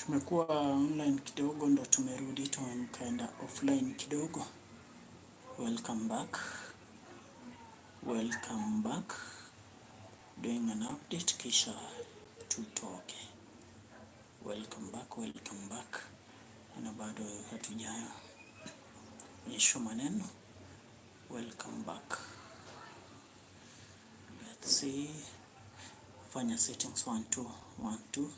Tumekuwa online kidogo, ndo tumerudi, tukaenda offline kidogo. Welcome back. Welcome back. Doing an update kisha tutoke. Welcome back, welcome back. Na bado hatujayo nyesho maneno. Welcome back. Let's see. Fanya settings 1 2 1 2.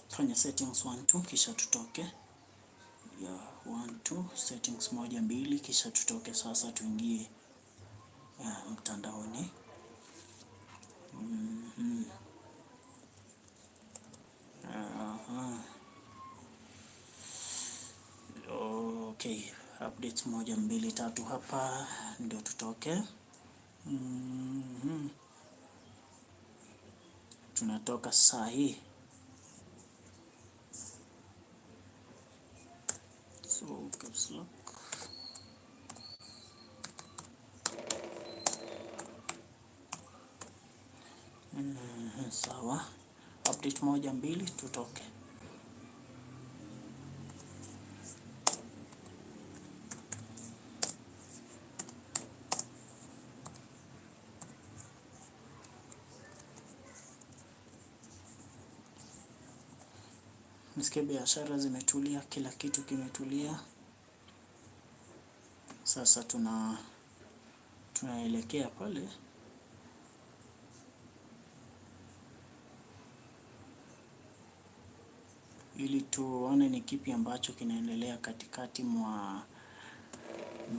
Fanya settings 1 2 kisha tutoke. Ya 1 2 settings 1 2 kisha tutoke. Sasa tuingie mtandaoni. Okay, updates 1 2 3 hapa ndio tutoke. Tunatoka saa hii. So caps lock. Sawa. Update 1 2 tutoke. Nisikie biashara zimetulia, kila kitu kimetulia. Sasa tunaelekea pale ili tuone ni kipi ambacho kinaendelea katikati mwa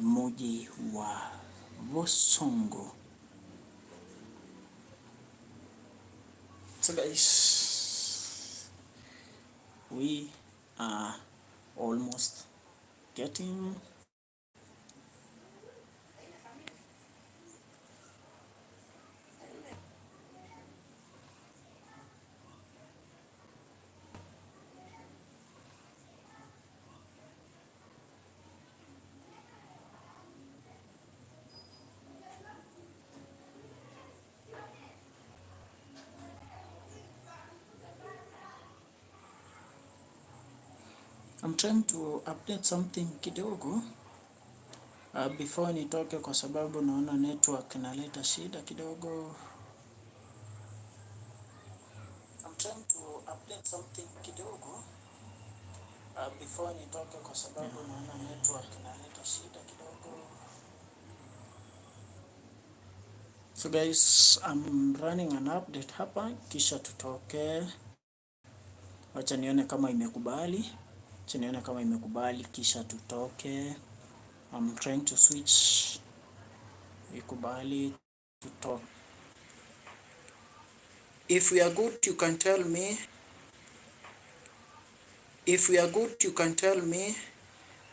mji wa Bosongo. So guys, we are almost getting I'm trying to update something kidogo before nitoke, kwa sababu naona network inaleta shida kidogo. I'm trying to update something kidogo before nitoke, kwa sababu naona network inaleta shida kidogo. So guys, I'm running an update hapa kisha tutoke. Wacha nione kama imekubali. Kisha tutoke. I'm trying to switch. Ikubali tutoke. If we are good, you can tell me.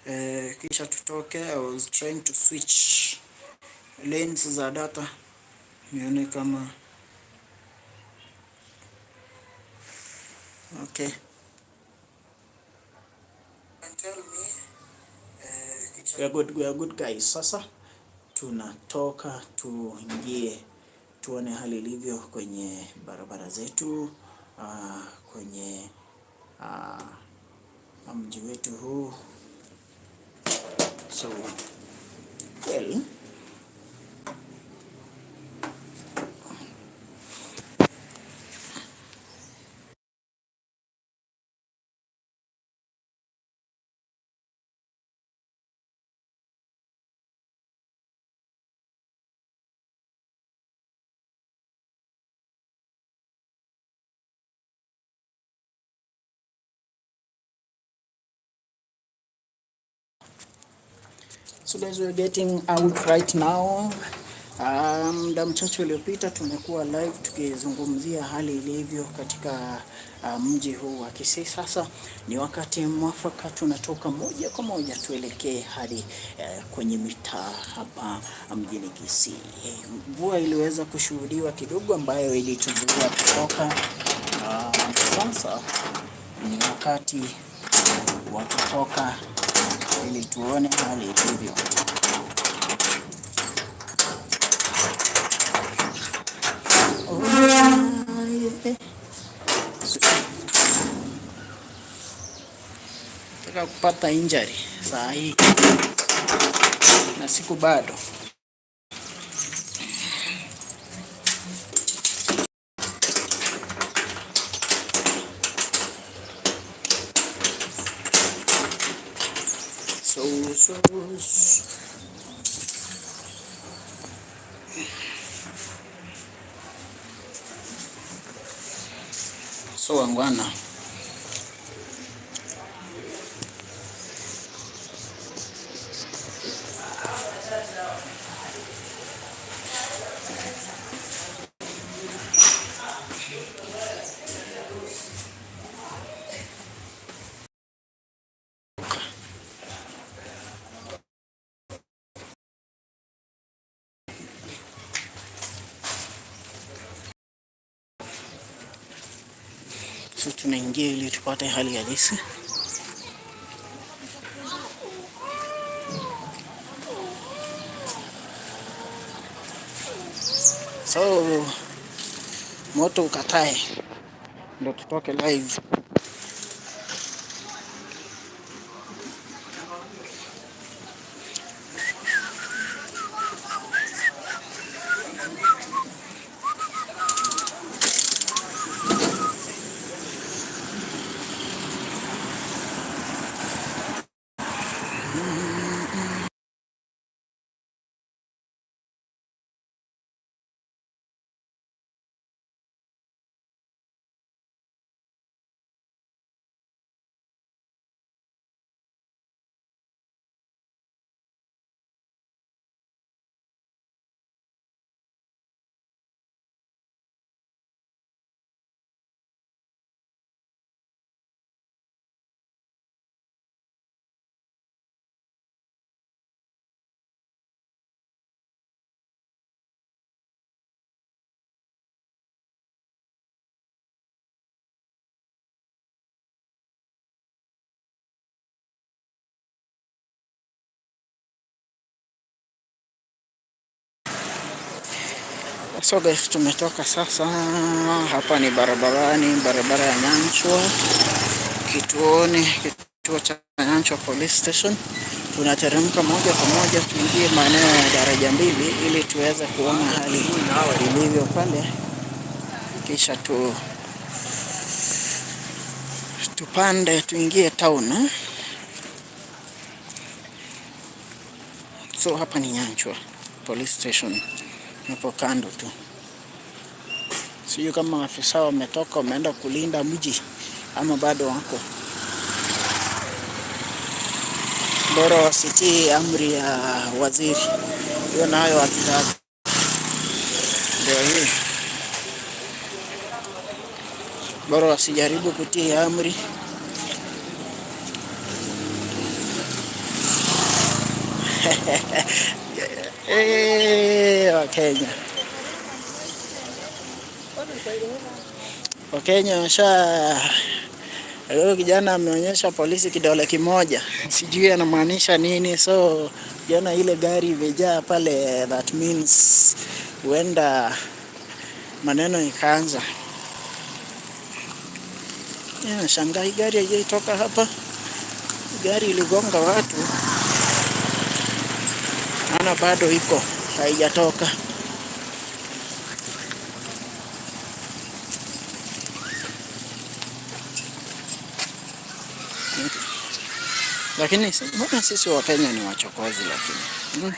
Kisha tutoke. I was trying to switch lanes za data. Nione kama okay. We are good guys. Sasa tunatoka tuingie, tuone hali ilivyo kwenye barabara zetu, kwenye mji wetu huu. So well, so guys, we are getting out right now. Muda mchache uliopita tumekuwa live tukizungumzia hali ilivyo katika mji huu wa Kisii. Sasa ni wakati mwafaka, tunatoka moja kwa moja tuelekee hadi kwenye mitaa hapa mjini Kisii. Mvua iliweza kushuhudiwa kidogo ambayo ilituzuia kutoka. Sasa ni wakati wa kutoka ili tuone hali ilivyo. nataka kupata injury saa hii na siku bado. So wangwana, so tunaingia ili tupate hali halisi. So moto ukatae ndio tutoke live. So guys, tumetoka sasa. Hapa ni barabarani, barabara ya Nyanchwa, kituo cha Nyanchwa Police Station. Tunateremka moja kwa moja tuingie maeneo ya daraja mbili ili tuweze kuona hali ilivyo pale, kisha tupande tuingie town. So hapa ni Nyanchwa Police Station, hapo kando tu. Sijui kama afisa wametoka wameenda kulinda mji ama bado wako. Bora wasitii amri ya waziri, hiyo nayo hatutaki. Ndio hii, bora wasijaribu kutii amri. Wakenya leo kijana ameonyesha polisi kidole kimoja, sijui anamaanisha nini. So jana ile gari imejaa pale, that means huenda maneno ikaanza. Shangai gari haijatoka hapa, gari iligonga watu, ana bado iko haijatoka. Lakini mbona sisi wa Kenya ni wachokozi? Lakini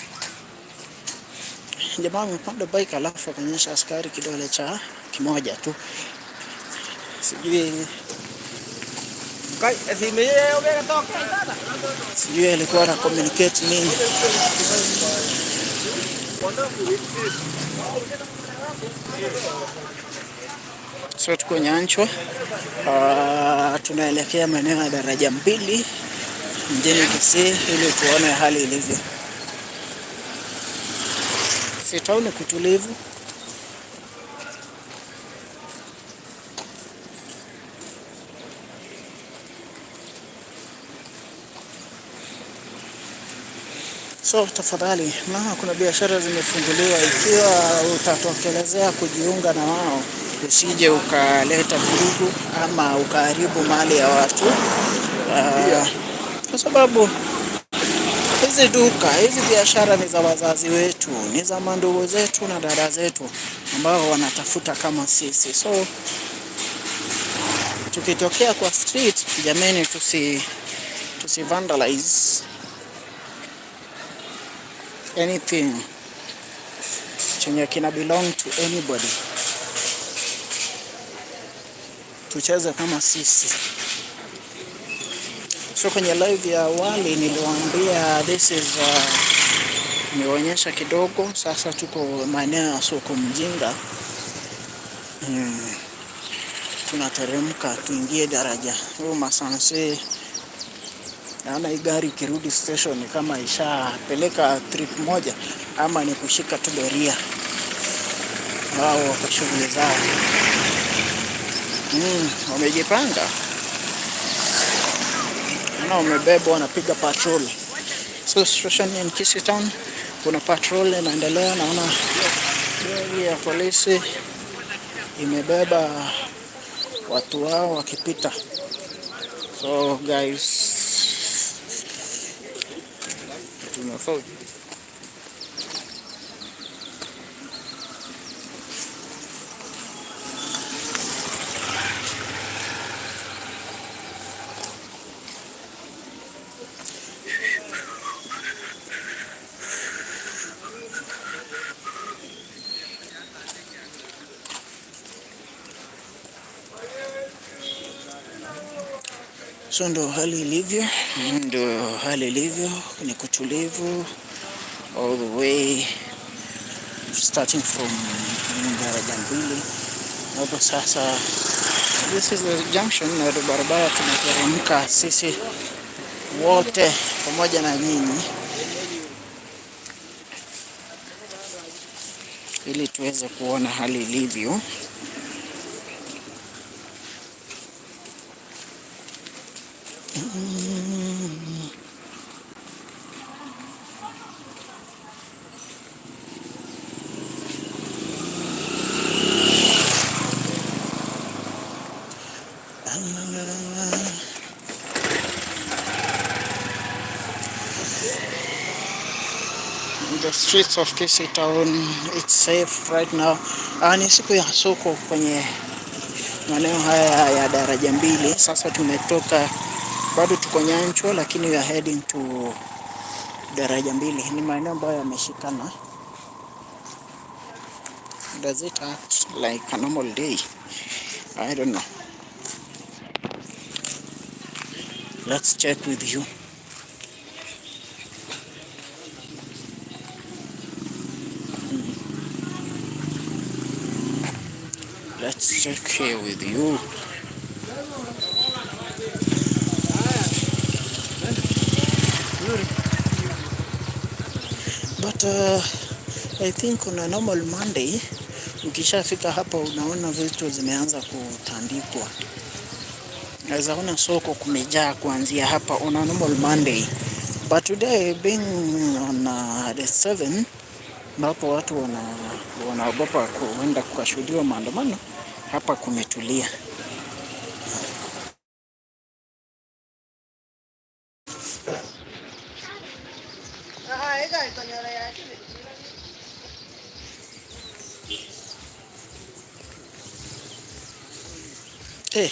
jamaa amepanda bike alafu akanyesha askari kidole cha kimoja tu, sijui alikuwa na communicate nini. So tuko Nyanchwa, tunaelekea maeneo ya daraja mbili mjini Kisii ili tuone hali ilivyo. Si town kutulivu. So tafadhali, maana kuna biashara zimefunguliwa, ikiwa utatokelezea kujiunga na wao, usije ukaleta vurugu ama ukaharibu mali ya watu. kwa sababu hizi duka, hizi biashara ni za wazazi wetu, ni za mandugu zetu na dada zetu ambao wanatafuta kama sisi. So tukitokea kwa street, jameni, tusi vandalize anything chenye kina belong to anybody. Tucheze kama sisi. So kwenye live ya awali niliwaambia this is nionyesha kidogo. Sasa tuko maeneo ya soko Mjinga. Tunateremka tuingie daraja. Masanse. Naona hii gari kirudi station kama ishapeleka trip moja ama ni kushika tu doria. Wao kwa shughuli zao. Wamejipanga. Na umebeba wanapiga patrol. So station in Kisii Town kuna patrol inaendelea. Naona gari ya polisi imebeba watu wao wakipita. So guys, tunafaa so ndo hali ilivyo, ni kutulivu all the way starting from daraja mbili. Hapo sasa this is the junction na barabara tunateremka sisi wote pamoja na nyinyi ili tuweze kuona hali ilivyo. The streets of Kisii Town, it's safe right now. Ni siku ya soko kwenye maeneo haya ya daraja mbili. Sasa tumetoka, bado tuko Nyanchwa lakini we are heading to daraja mbili. Ni maeneo ambayo yameshikana. Does it act like a normal day? I don't know. Let's check with you. Let's check here with you. But I think on a normal Monday, ukishafika hapa unaona vitu zimeanza kutandikwa. Naweza ona soko kumejaa kuanzia hapa on a normal Monday. But today being on the 7th, ambapo watu wanaogopa kuenda kukashuhudiwa maandamano, hapa kumetulia.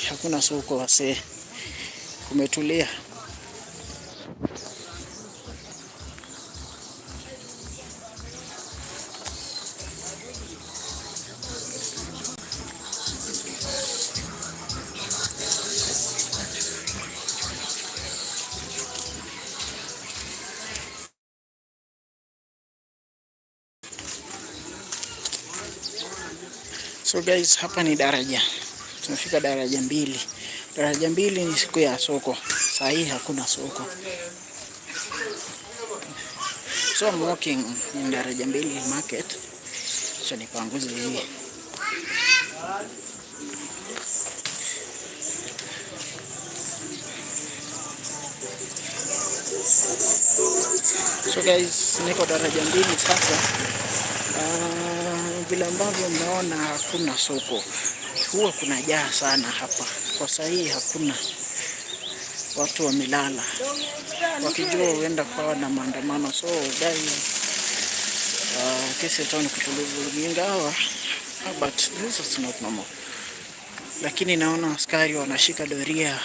Hakuna soko wase, kumetulia. So guys, hapa ni daraja. Tumefika daraja mbili. Daraja mbili ni siku ya soko. Saa hii hakuna soko. So I'm walking in daraja mbili market. So nipanguze hii. So guys, niko daraja mbili sasa. Vile ambavyo mnaona hakuna soko. Huwa kuna jaa sana hapa. Kwa saa hii hakuna, watu wamelala. wakijua huenda kwa na maandamano. So guys, kesi town kutulivu ingawa, but this is not normal. Lakini naona askari wanashika doria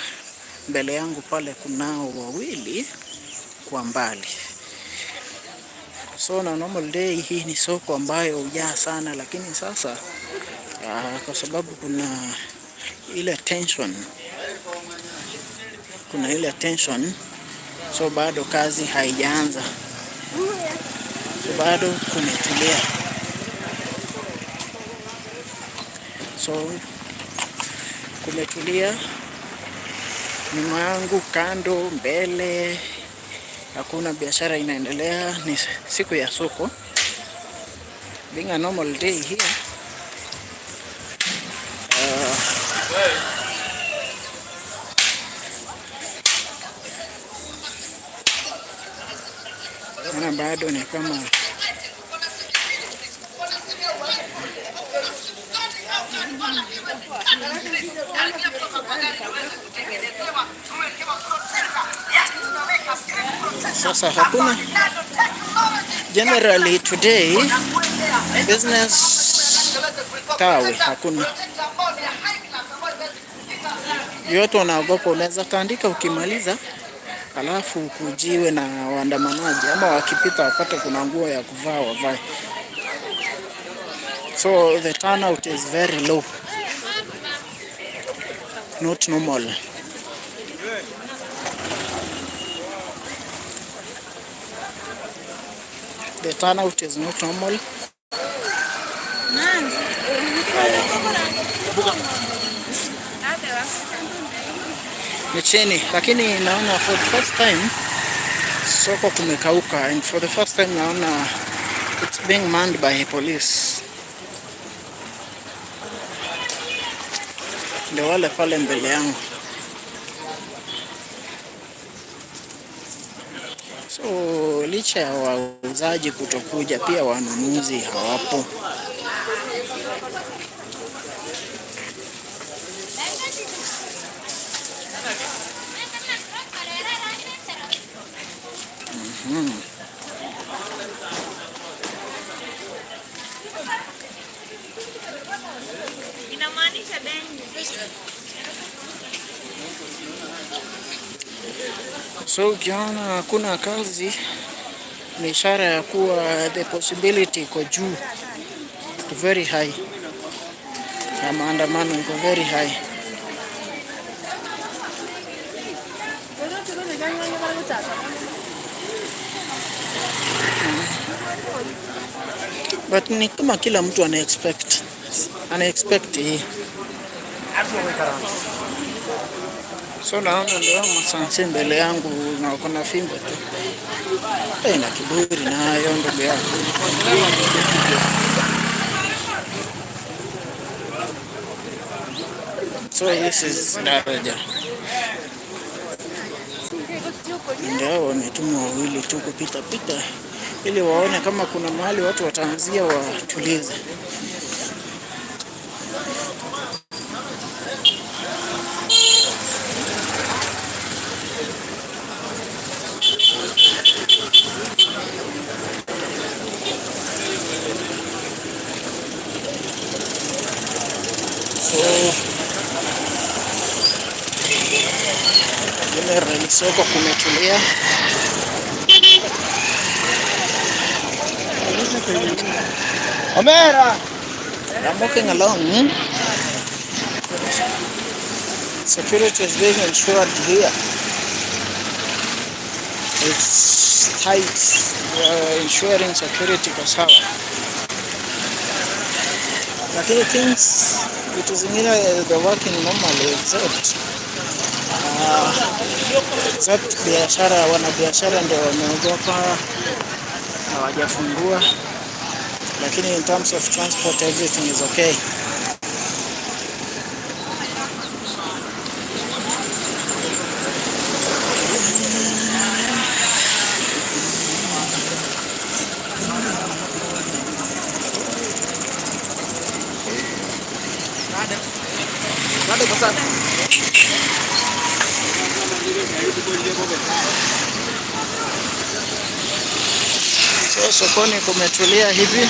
mbele yangu pale, kunao wawili kwa mbali. So na normal day hii ni soko ambayo hujaa sana, lakini sasa kwa sababu kuna ile tension, so bado kazi haijaanza, so bado kumetulia. So kumetulia nyuma yangu, kando, mbele, hakuna biashara inaendelea. Ni siku ya soko, being a normal day here. Ana bado ni kama sasa hakuna generally today business tawi, hakuna yote. Wanaogopa, unaweza kaandika ukimaliza alafu kujiwe na waandamanaji, ama wakipita wapate kuna nguo ya kuvaa wavae. So the turnout is very low, not normal. The turnout is not normal. Ni chini, lakini naona for the first time soko kumekauka, and for the first time naona it's being manned by police. Ndio wale pale mbele yangu. So licha ya wauzaji kutokuja, pia wanunuzi hawapo. So ukiona hakuna kazi, ni ishara ya kuwa the possibility iko juu, very high, na maandamano iko very high. But ni kama kila mtu ana expect hii. So naona ndio masanse mbele yangu na kuna fimbo tu. Na kiburi nayo ndugu yangu. So this is daraja. Ndio wametumwa wawili tu kupita ili waone kama kuna mahali watu wataanzia watulize. Ile soko kumetulia. Omera, I'm walking along. Security is being ensured here. It's tight. Ensuring security kwa sawa. Lakini things vitu zingine they're working normally except biashara, wanabiashara ndio wameogopa hawajafungua, lakini in terms of transport everything is okay. Nada, So sokoni kumetulia hivi.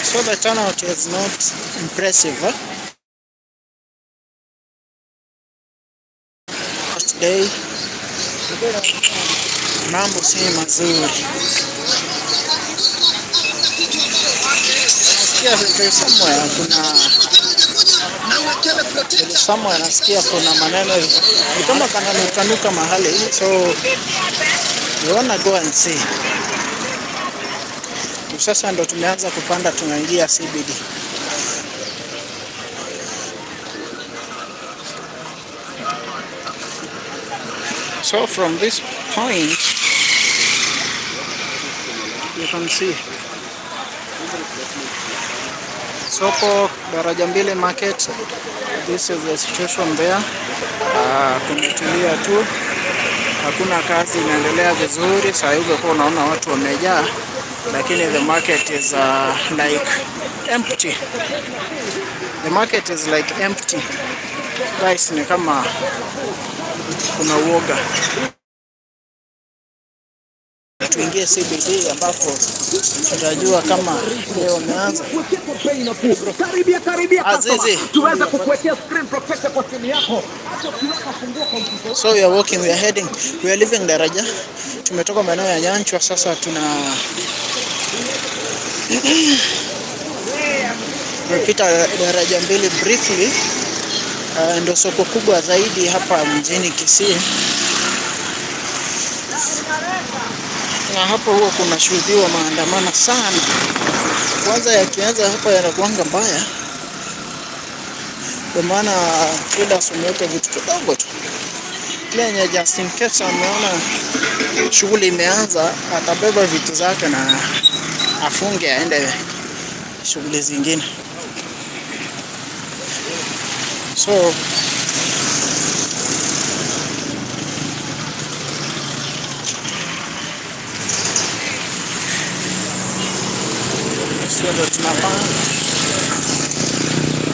So the turnout is not impressive, huh? First day, mambo si mazuri. Nasikia somewhere nasikia kuna maneno ni kama kananuka mahali, so we wanna go and see. Sasa ndo tumeanza kupanda, tunaingia CBD. So from this point you can see soko Daraja Mbili market. This is the situation there. Kumetulia tu, hakuna kazi inaendelea vizuri. Sasa hivi kwa unaona watu wamejaa, lakini the market is like empty. The market is like empty. Guys, ni kama kuna uoga. Tuingie CBD ambapo tutajua kama leo umeanza. Karibia tuweza kukuwekea screen protector kwa simu yako. So we are walking, we are leaving Daraja. Tumetoka maeneo ya Nyanchwa, sasa tumepita Daraja Mbili briefly. Ndio soko kubwa zaidi hapa mjini Kisii. Na hapo huwa kuna shuhudiwa maandamano sana. Kwanza yakianza hapa yanakuanga mbaya, kwa maana kila sumeweka vitu kidogo tu. Kile just in case ameona shughuli imeanza, atabeba vitu zake na afunge aende shughuli zingine. So tunapanga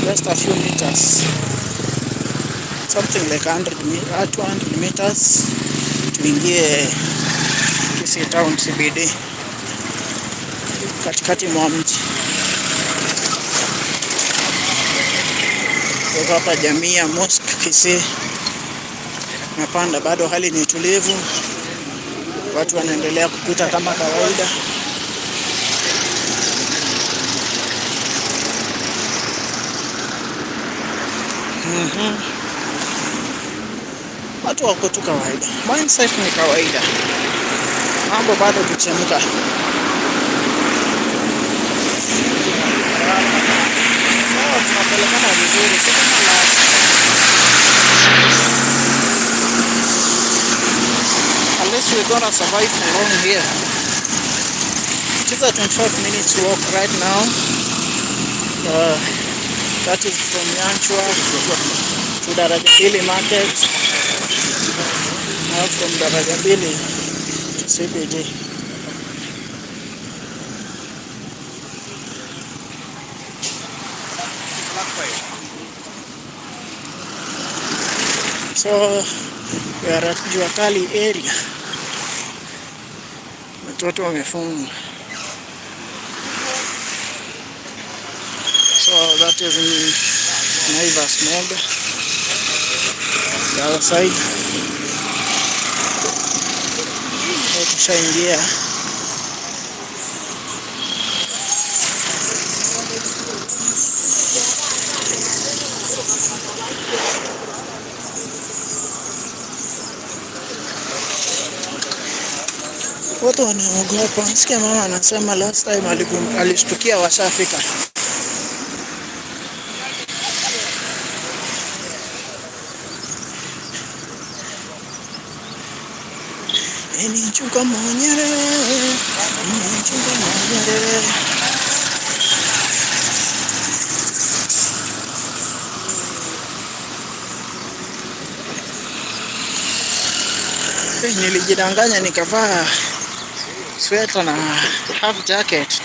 just a few meters, something like 200 meters tuingie Kisii Town CBD, katikati mwa mji. Kwa hapa Jamia Mosque Kisii napanda, bado hali ni tulivu, watu wanaendelea kupita kama kawaida. Watu wako tu kawaida, mindset ni kawaida, mambo bado kuchemka. Tunapelekana vizuri, unless we're gonna survive for long here. It is a 25 minutes walk right now. That is from Nyanchwa to Daraja Mbili market. Now from Daraja Mbili to CBD. So we are at Juakali area. Watoto wamefunga. So that is in Naivas mode. The other side. Tushaingia. Watu wanaogopa. Nasikia mama anasema last time alishtukia washafika. Nichunga monyere. Nilijidanganya nikavaa sweater na half jacket.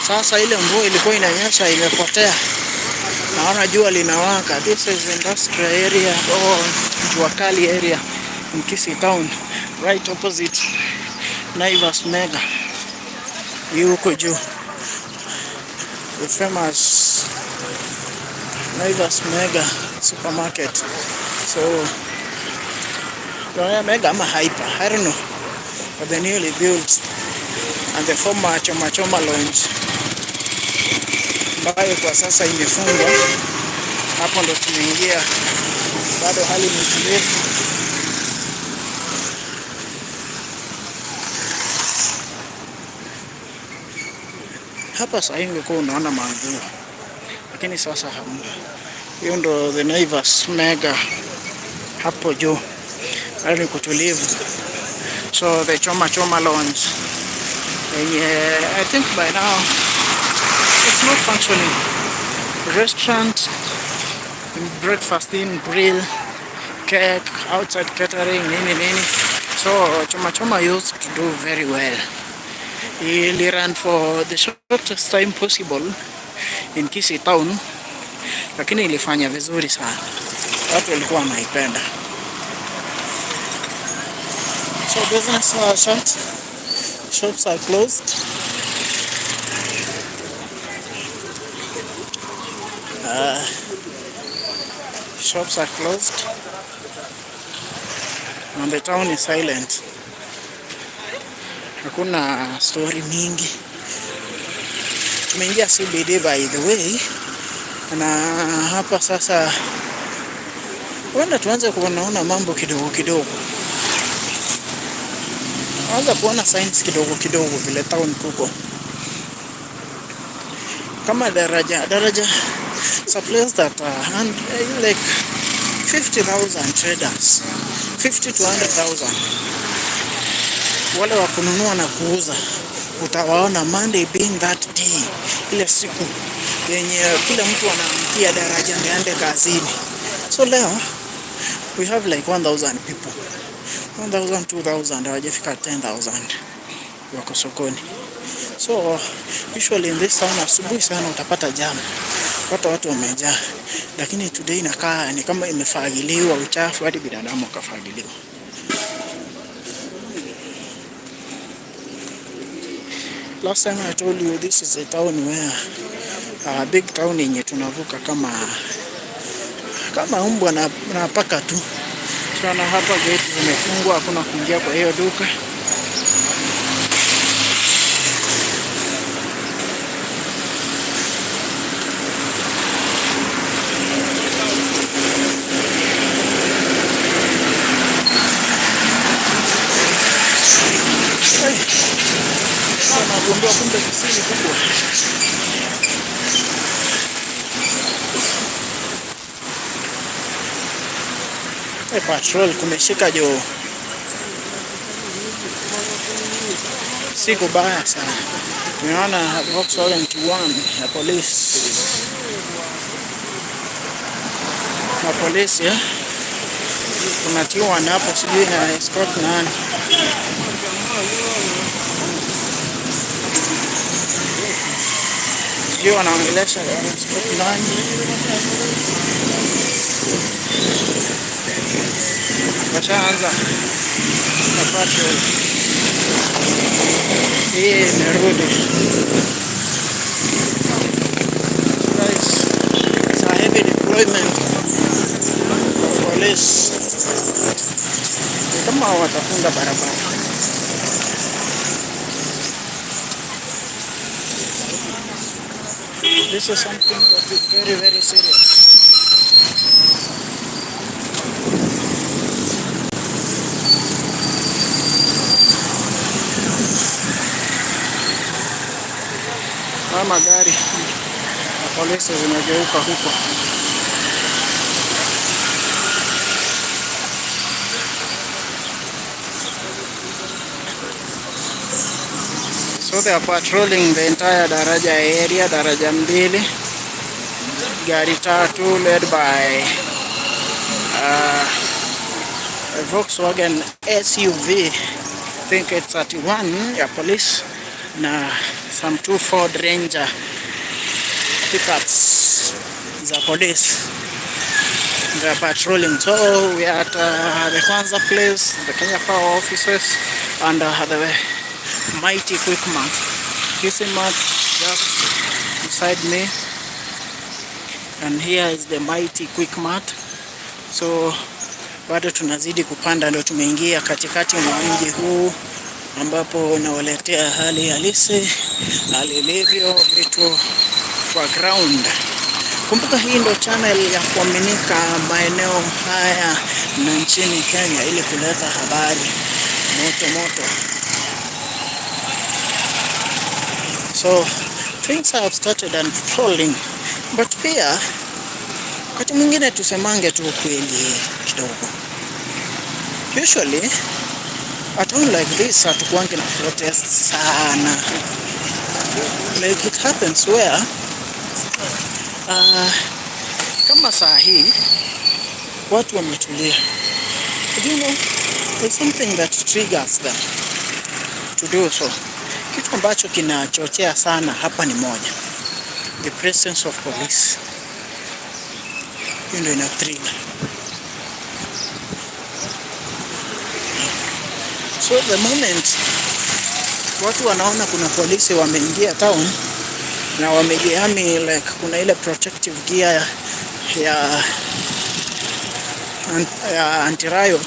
Sasa ile mvua ilikuwa inanyesha imepotea. Naona jua linawaka. This is industrial area or jua kali area in Kisii town, right opposite Naivas Mega. Hii huko juu, the famous Naivas Mega supermarket. So Mega ama Hyper, I don't know, but the newly built and the former Choma Choma lounge ambayo kwa sasa imefungwa. Hapo ndo tumeingia, bado hali ni tulivu. Hapa sasa ingekuwa unaona manguo, lakini sasa hamna. Hiyo ndo the Naivas Mega hapo juu, hali ni kutulivu. So the Choma Choma lounge, I think by now it's not functioning. Restaurant, breakfast in, grill, cake, outside catering, nini. So Choma Choma used to do very well. He ran for the shortest time possible in Kisii town, lakini ilifanya vizuri sana. Watu walikuwa wanaipenda. So business are shut. Shops are closed. Shops are closed. And the town is silent. Hakuna story mingi. Tumeingia CBD by the way. Na hapa sasa wenda tuanze kuona mambo kidogo. Anza kuona signs kidogo vile town kuko. Kama daraja. It's a place that like 50,000 traders. 50 to 100,000. Wale wa kununua na kuuza utawaona Monday being that day, ile siku yenye kila mtu anaamkia daraja aende kazini. So leo we have like 1,000 people, 1,000, 2,000, hawajafika 10,000 wako sokoni. So usually in this town asubuhi sana utapata jam, watu wamejaa, lakini today inakaa ni kama imefagiliwa uchafu hadi binadamu kafagiliwa. Last time I told you this is a town where a big town yenye tunavuka kama umbwa na paka tu. Sana hapa gate zimefungwa, hakuna kuingia kwa hiyo duka. Nagundua kumbe Kisii kubwa. Patrol kumeshika jo. Siku baya sana. Tumeona Volkswagen T1 ya polisi. Na polisi ya. Kuna T1 hapo sijui na escort nani. Sijui wanaongelesha escort nani. Washaanza na patrol. Hii imerudi. Guys, it's a heavy deployment of police. Kama watafunga barabara. This is something that is very, very serious. Magari na polisi zinageuka huko. So they are patrolling the entire daraja area, daraja mbili. Gari tatu led by a Volkswagen SUV, I think it's 31 ya police. na some 2 Ford Ranger pickups za police. They are patrolling. So we are at the Kwanza place, the Kenya Power offices, and the Mighty Quickmart. Quickmart just beside me, and here is the Mighty Quickmart. So bado tunazidi kupanda, ndio tumeingia katikati mwa mji huu ambapo nawaletea hali halisi, hali ilivyo, vitu kwa ground. Kumbuka hii ndo channel ya kuaminika maeneo haya na nchini Kenya ili kuleta habari moto. So things have started unfolding, but pia wakati mwingine tusemange tu ukweli kidogo. Usually at all like this hatukuangi na protest sana. Like it happens where kama saa hii watu wametulia. You know, there's something that triggers them to do so. Kitu ambacho kinachochea sana hapa ni moja, the presence of police. Ndio ina trigger. So the moment watu wanaona kuna polisi wameingia town na wamejihami, like kuna ile protective gear ya anti-riot,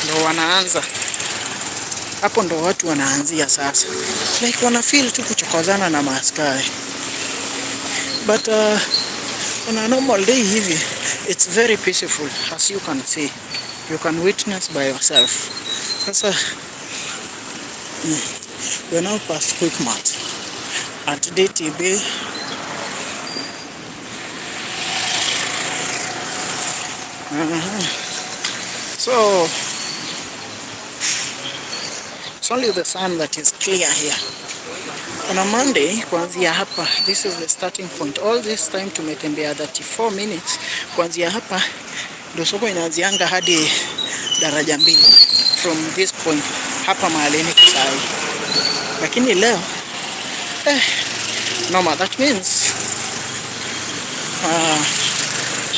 ndo wanaanza hapo, ndo watu wanaanzia sasa, like wana feel tu kuchokozana na maaskari. But on a normal day hivi it's very peaceful, as you can see, you can witness by yourself. Sasa we are now past Quickmart at DTB. So it's only the sun that is clear here. On a Monday, kuanzia hapa, this is the starting point. All this time tumetembea 34 minutes. Kuanzia hapa ndio soko inaanzianga hadi daraja mbili from this point hapa mahali ni kusai. Lakini leo normal, that means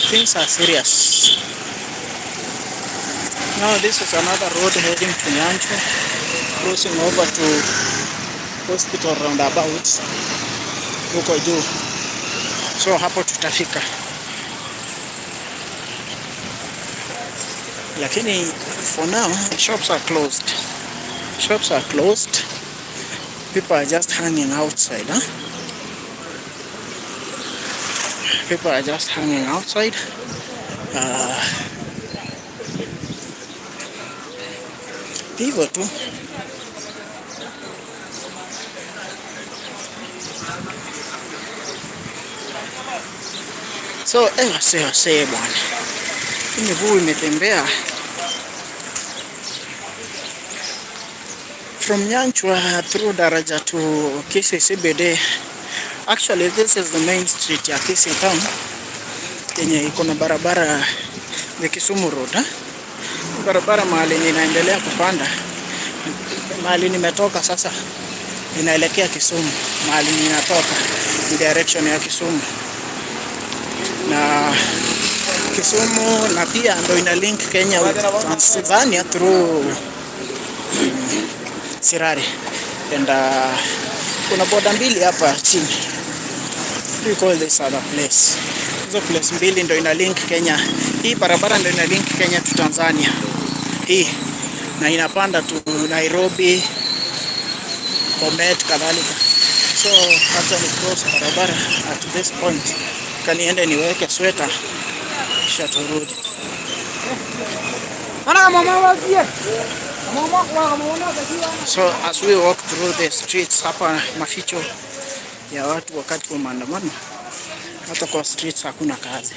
things are serious. Now this is another road heading to Nyanchwa, crossing over to hospital roundabout huko juu. So hapo tutafika. Lakini for now shops are closed. Shops are closed. People are just hanging outside, huh? People are just hanging outside. Hivyo tu. So wase bwana, miguu imetembea from Nyanchwa through daraja to Kisii CBD. Actually this is the main street ya Kisii town yenye iko na barabara the Kisumu Road, barabara mahali ninaendelea kupanda, mahali nimetoka sasa ninaelekea Kisumu, mahali ninatoka ni direction ya Kisumu na Kisumu, na pia ndo ina link Kenya with Tanzania through Sirari, and kuna boda mbili hapa chini. We call this other place. Hizo place mbili ndo ina link Kenya. Hii barabara ndo ina link Kenya to Tanzania hii, na inapanda to Nairobi, Bomet kadhalika. So hata ni cross barabara at this point, kaniende niweke sweta kisha turudi. So as we walk through the streets, hapa maficho ya watu wakati wa maandamano, hata kwa streets hakuna kazi.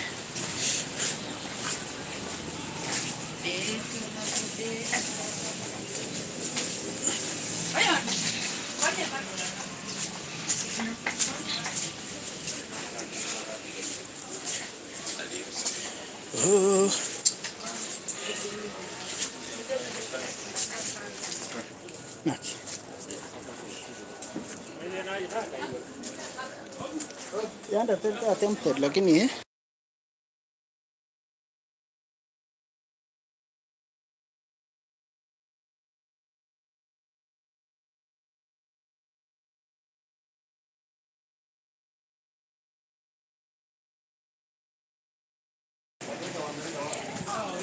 kind of attempted, lakini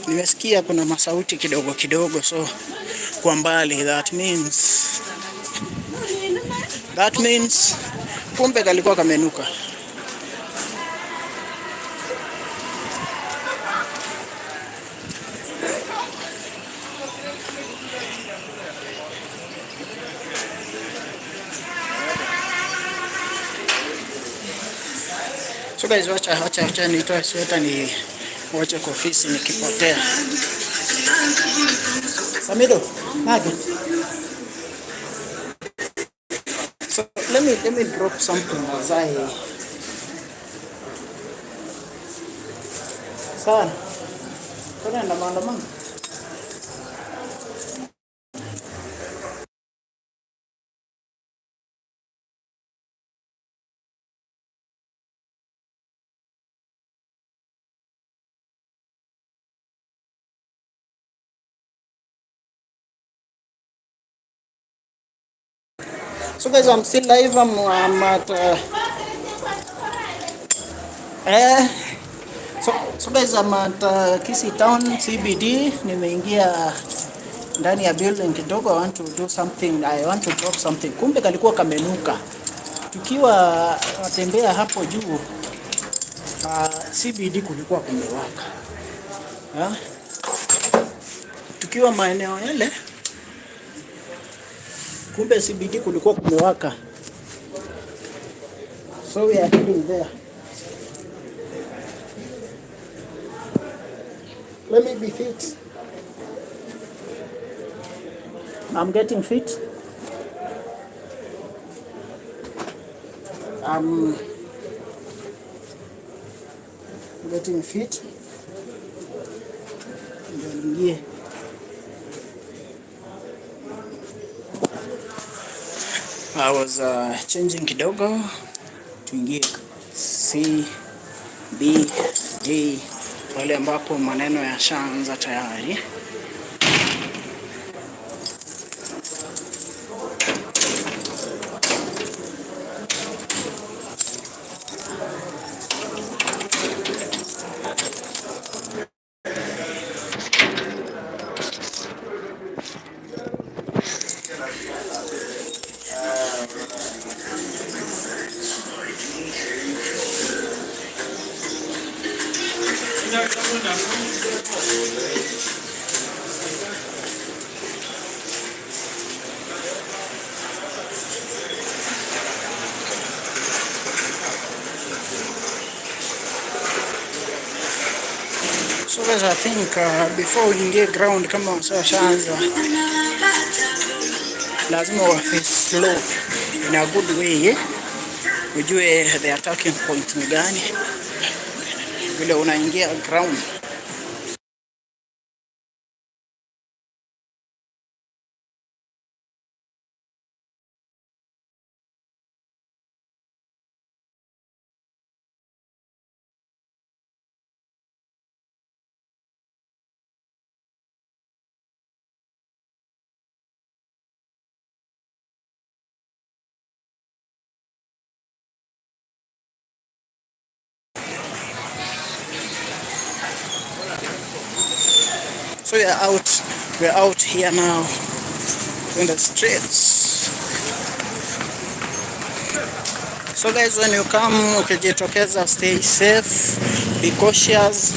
nimesikia kuna masauti kidogo kidogo, so kwa mbali, that means kumbe kalikuwa kamenuka. So guys, wacha nitoe sweta ni wacha kwa ofisi nikipotea. Samido, nagi. So let me drop something as Sana. Kuna maandamano. So guys, I'm still live. I'm at so guys, I'm at Kisii Town CBD. Nimeingia ndani ya building kidogo. I want to do something. I want to drop something. Kumbe kalikuwa kamenuka. Tukiwa natembea hapo juu CBD kulikuwa kumewaka. Tukiwa maeneo yale kumbe CBD kulikuwa kumewaka. So we are heading there. Let me be fit. I'm getting fit. I'm getting fit. Ndio I was changing kidogo tuingie CBD wale ambapo maneno yashaanza tayari. So guys, I think before we ingie ground kama washaanza lazima wa face slow in a good way, ujue the attacking point ni gani vile unaingia ground. So we're out here now in the streets. So guys, when you come, ukijitokeza, stay safe, be cautious,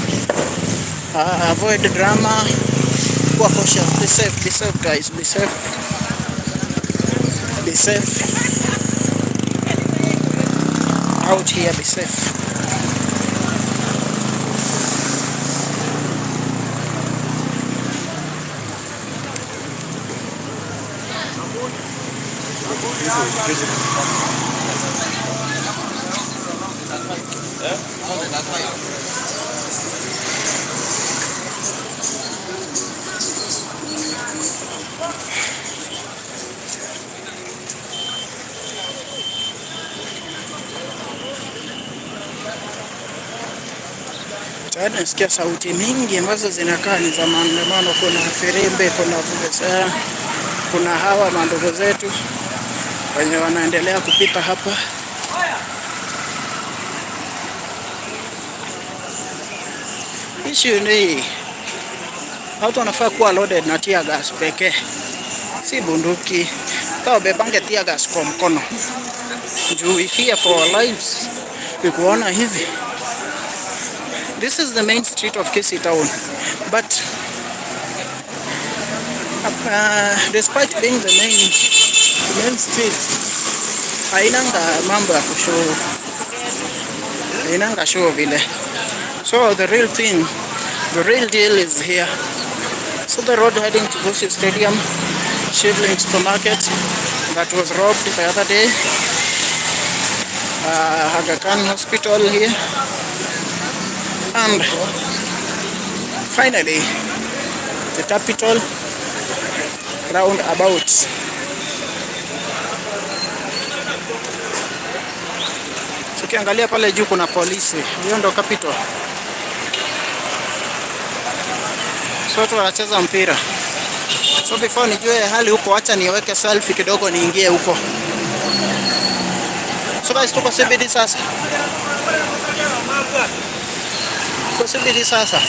avoid drama, be cautious, be safe guys, be safe. Out here, be safe. Nasikia sauti mingi ambazo zinakaa ni za maandamano. Kuna firimbi, kuna vuvuzela, kuna hawa mandugu zetu wenye wanaendelea kupita hapa. Issue ni watu wanafaa kuwa loaded na tear gas pekee, si bunduki. Kama bebange tear gas kwa mkono, juu we fear for our lives. Ukuona hivi, this is the main street of Kisii town, but despite being the main street, hainanga mambo ya kushow, hainanga show vile. So the real thing, the real deal is here. So the road heading to Gusii Stadium, Shivling Supermarket that was robbed the other day, Aga Khan Hospital here, and finally the capital roundabout. Tukiangalia pale juu kuna polisi, hiyo ndo capital. So watu wanacheza mpira. So before nijue hali huko, acha niweke selfie kidogo niingie huko. So guys, tuko CBD sasa. Tuko CBD sasa.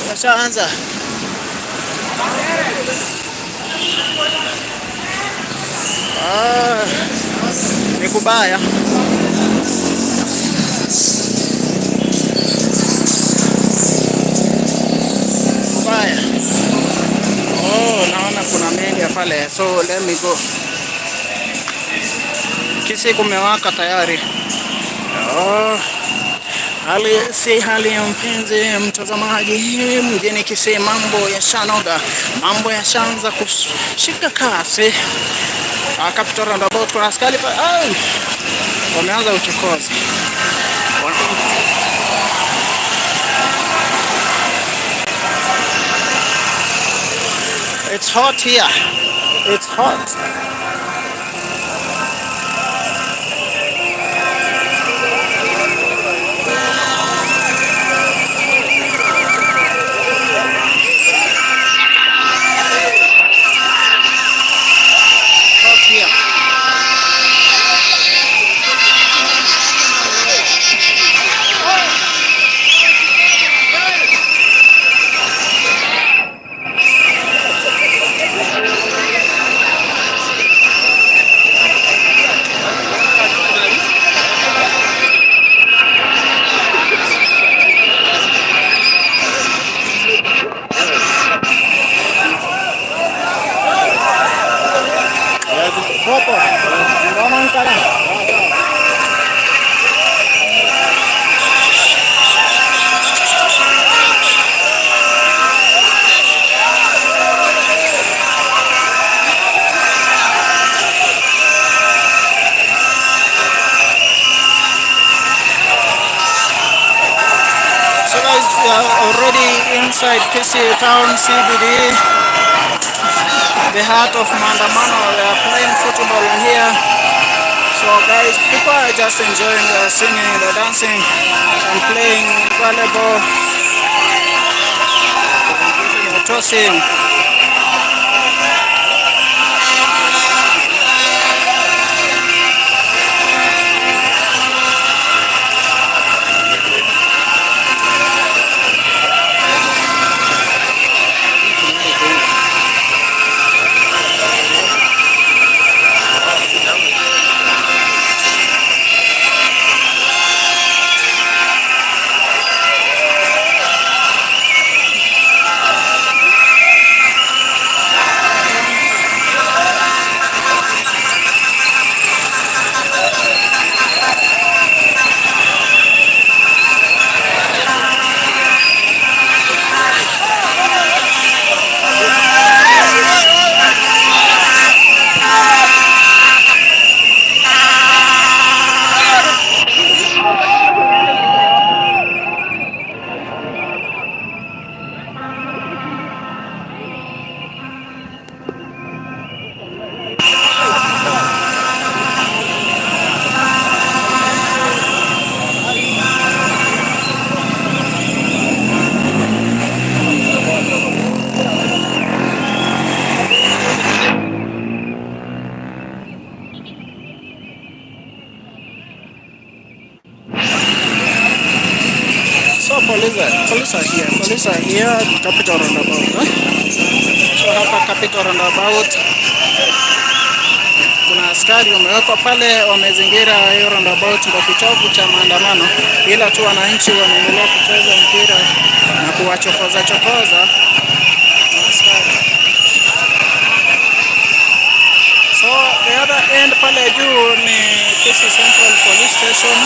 Nashaanza. Ni kubaya. Naona kuna media pale, so let me go. Kisii kumewaka tayari. Hali ya mpenzi mtazamaji, mjini Kisii mambo ya shanoga, mambo ya shanza kushika kasi. Capital roundabout kuna askari pa, wameanza uchokozi. It's hot here. It's hot. We are already inside Kisii town CBD, the heart of maandamano. They are playing football here. So guys, people are just enjoying the singing, the dancing, and playing volleyball, tossing. Police are here at Capital Roundabout. So hapa Capital Roundabout kuna askari wamewekwa pale, wamezingira hiyo roundabout kwa kitovu cha maandamano, ila tu wananchi wanaendelea kucheza mpira na kuwachokoza chokoza askari. So the other end pale juu ni Kisii Central Police Station.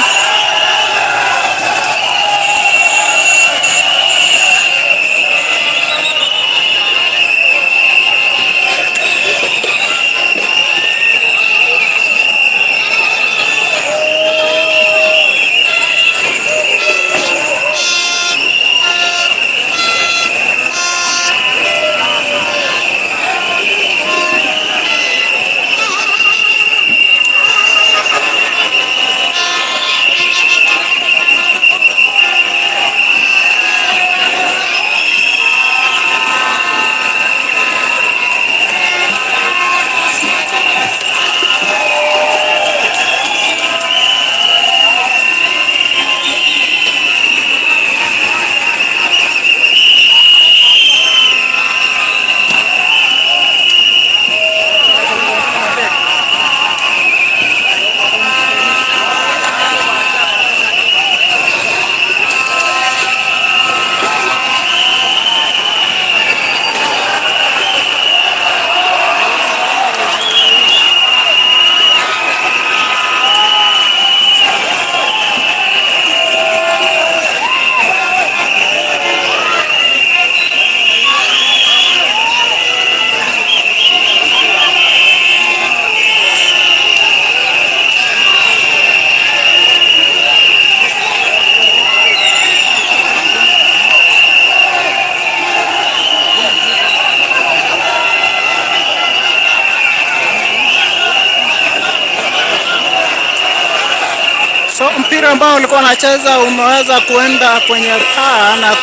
So mpira ambao ulikuwa unacheza umeweza kuenda kwenye paa na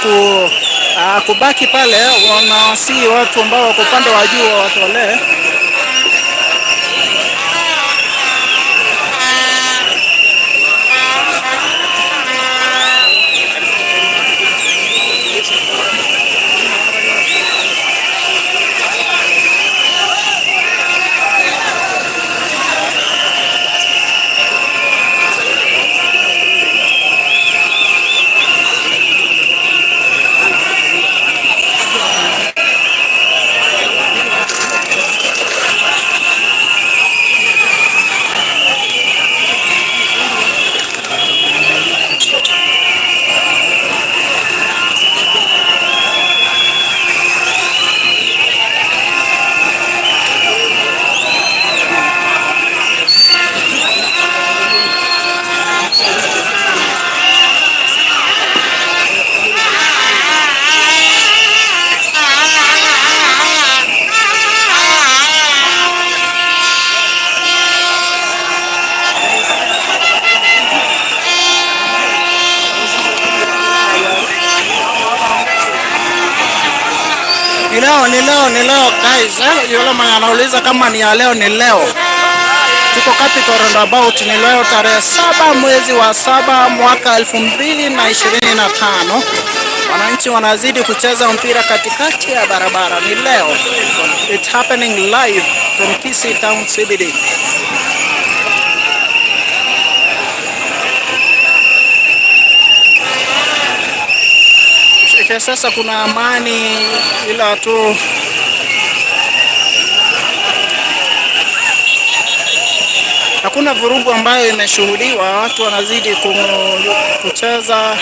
kubaki pale. Wanawasihi watu ambao wako upande wa juu watolee. Ni leo guys, yule mwenye anauliza kama ni ya leo, ni leo. Tuko Capital Roundabout, ni leo tarehe 7 mwezi wa 7 mwaka 2025. Wananchi wanazidi kucheza mpira katikati ya barabara, ni leo. It's happening live from Kisii Town CBD. Sasa kuna amani, ila tu hakuna vurugu ambayo imeshuhudiwa. Watu wanazidi kucheza.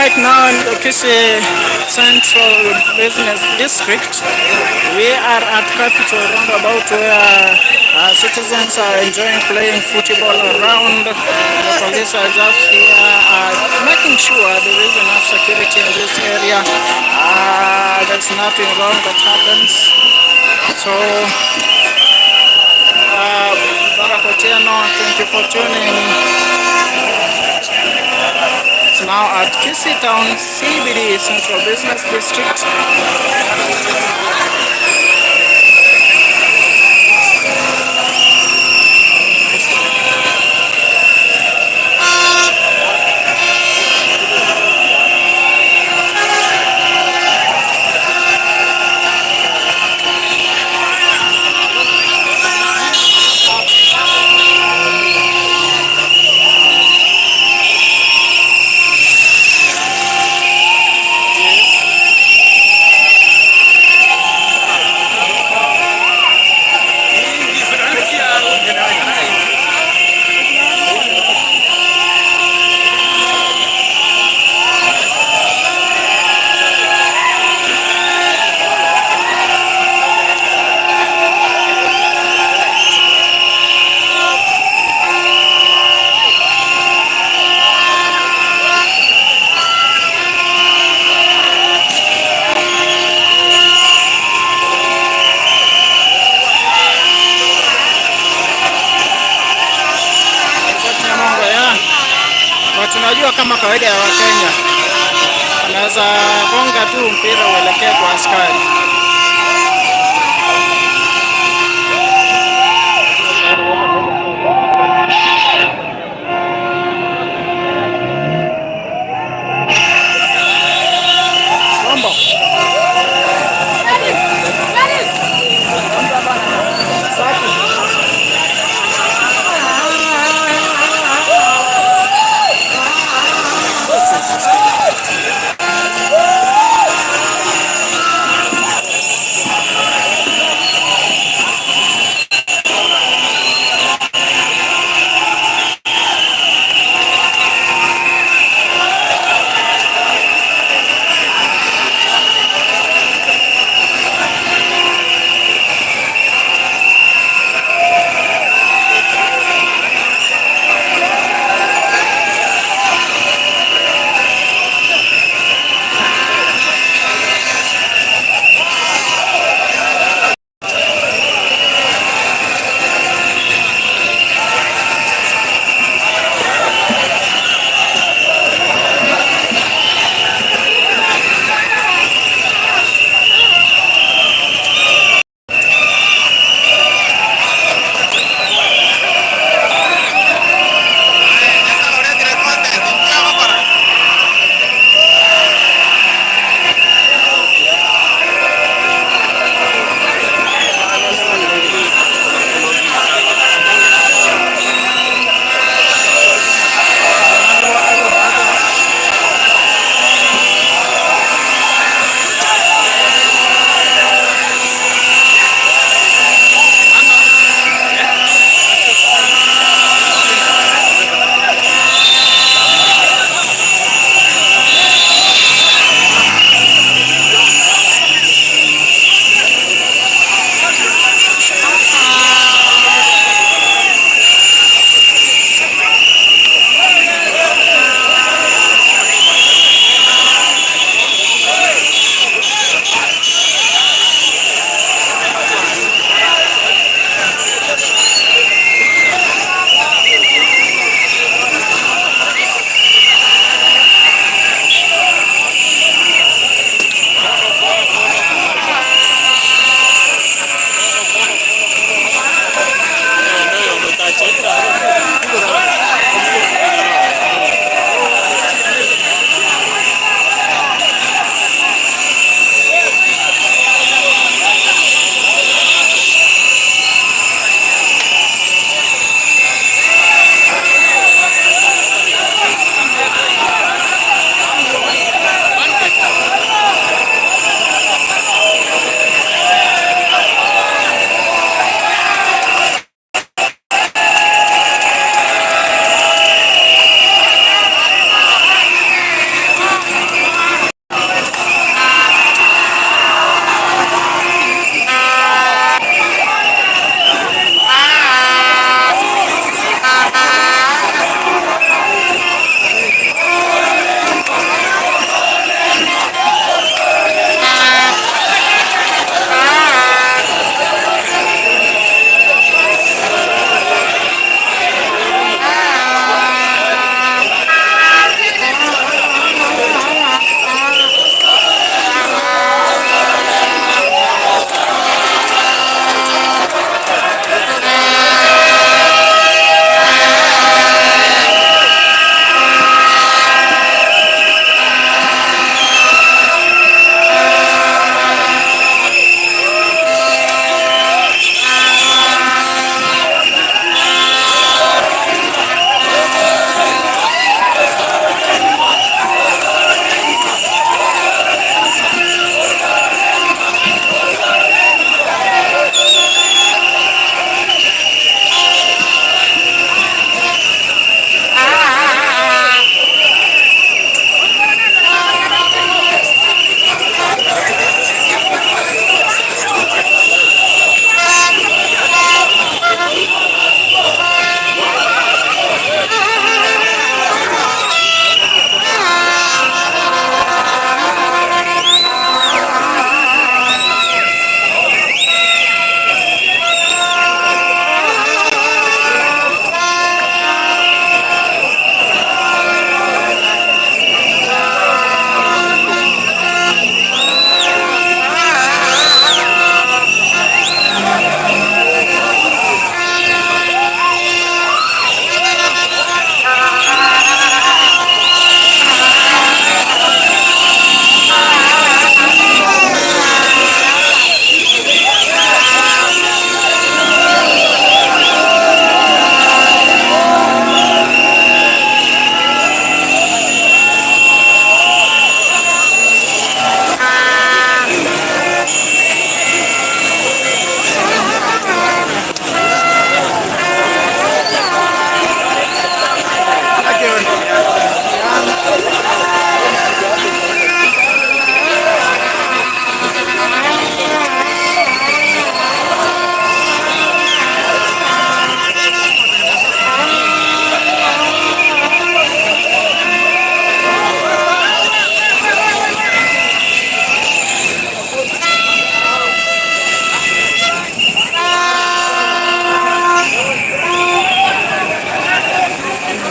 right now in the Kisii Central Business District. We are at Capital Roundabout where citizens are enjoying playing football around. The police are just here making sure there is enough security in this area. There's nothing wrong that happens. So, Barack Otieno, thank you for tuning. It's now at Kisii Town CBD Central Business District. Tunajua kama kawaida ya Wakenya, anaweza gonga tu mpira uelekee kwa askari.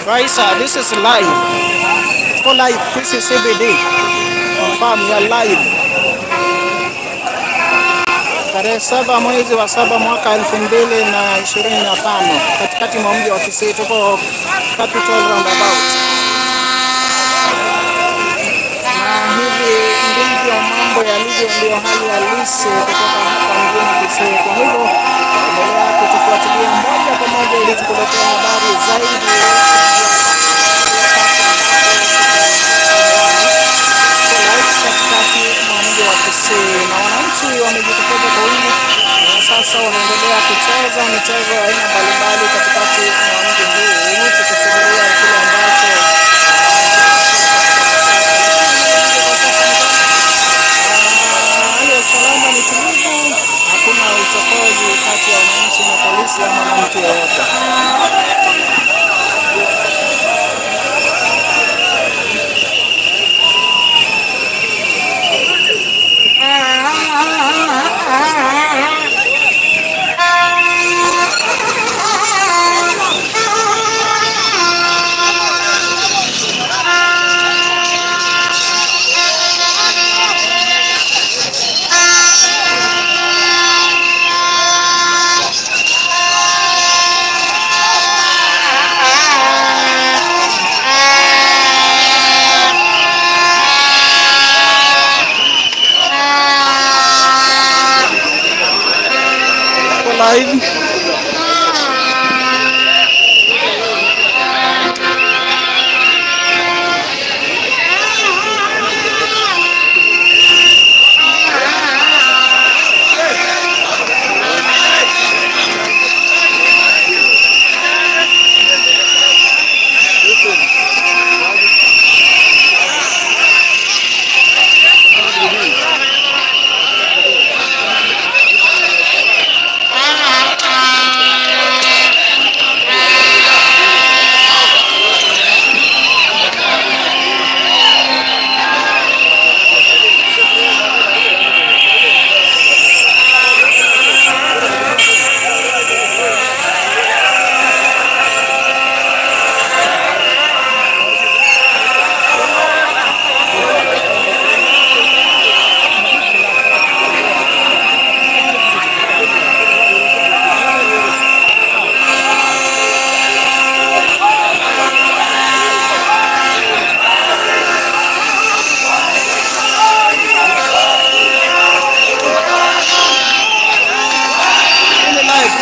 Guys, this is live. Tuko live. This is CBD. Confirm ya live. Tarehe 7 mwezi wa 7 mwaka 2025 katikati mwa mji wa Kisii. Tuko Capital Roundabout. Na hivi ndivyo mambo yalivyo, ndio hali halisi kutoka hapa mjini Kisii. Kwa hivyo endelea kutufuatilia moja kwa moja ili tukuletea habari zaidi katikati mwa mji wa Kisii. Na wananchi wamejitokeza kwa wingi na sasa wanaendelea kucheza michezo ya aina mbalimbali katikati mwa mji huu, tukisubiria kile ambacho hali ya usalama ni tulivu. Hakuna uchokozi kati ya wananchi na polisi ama na mtu yeyote. Live.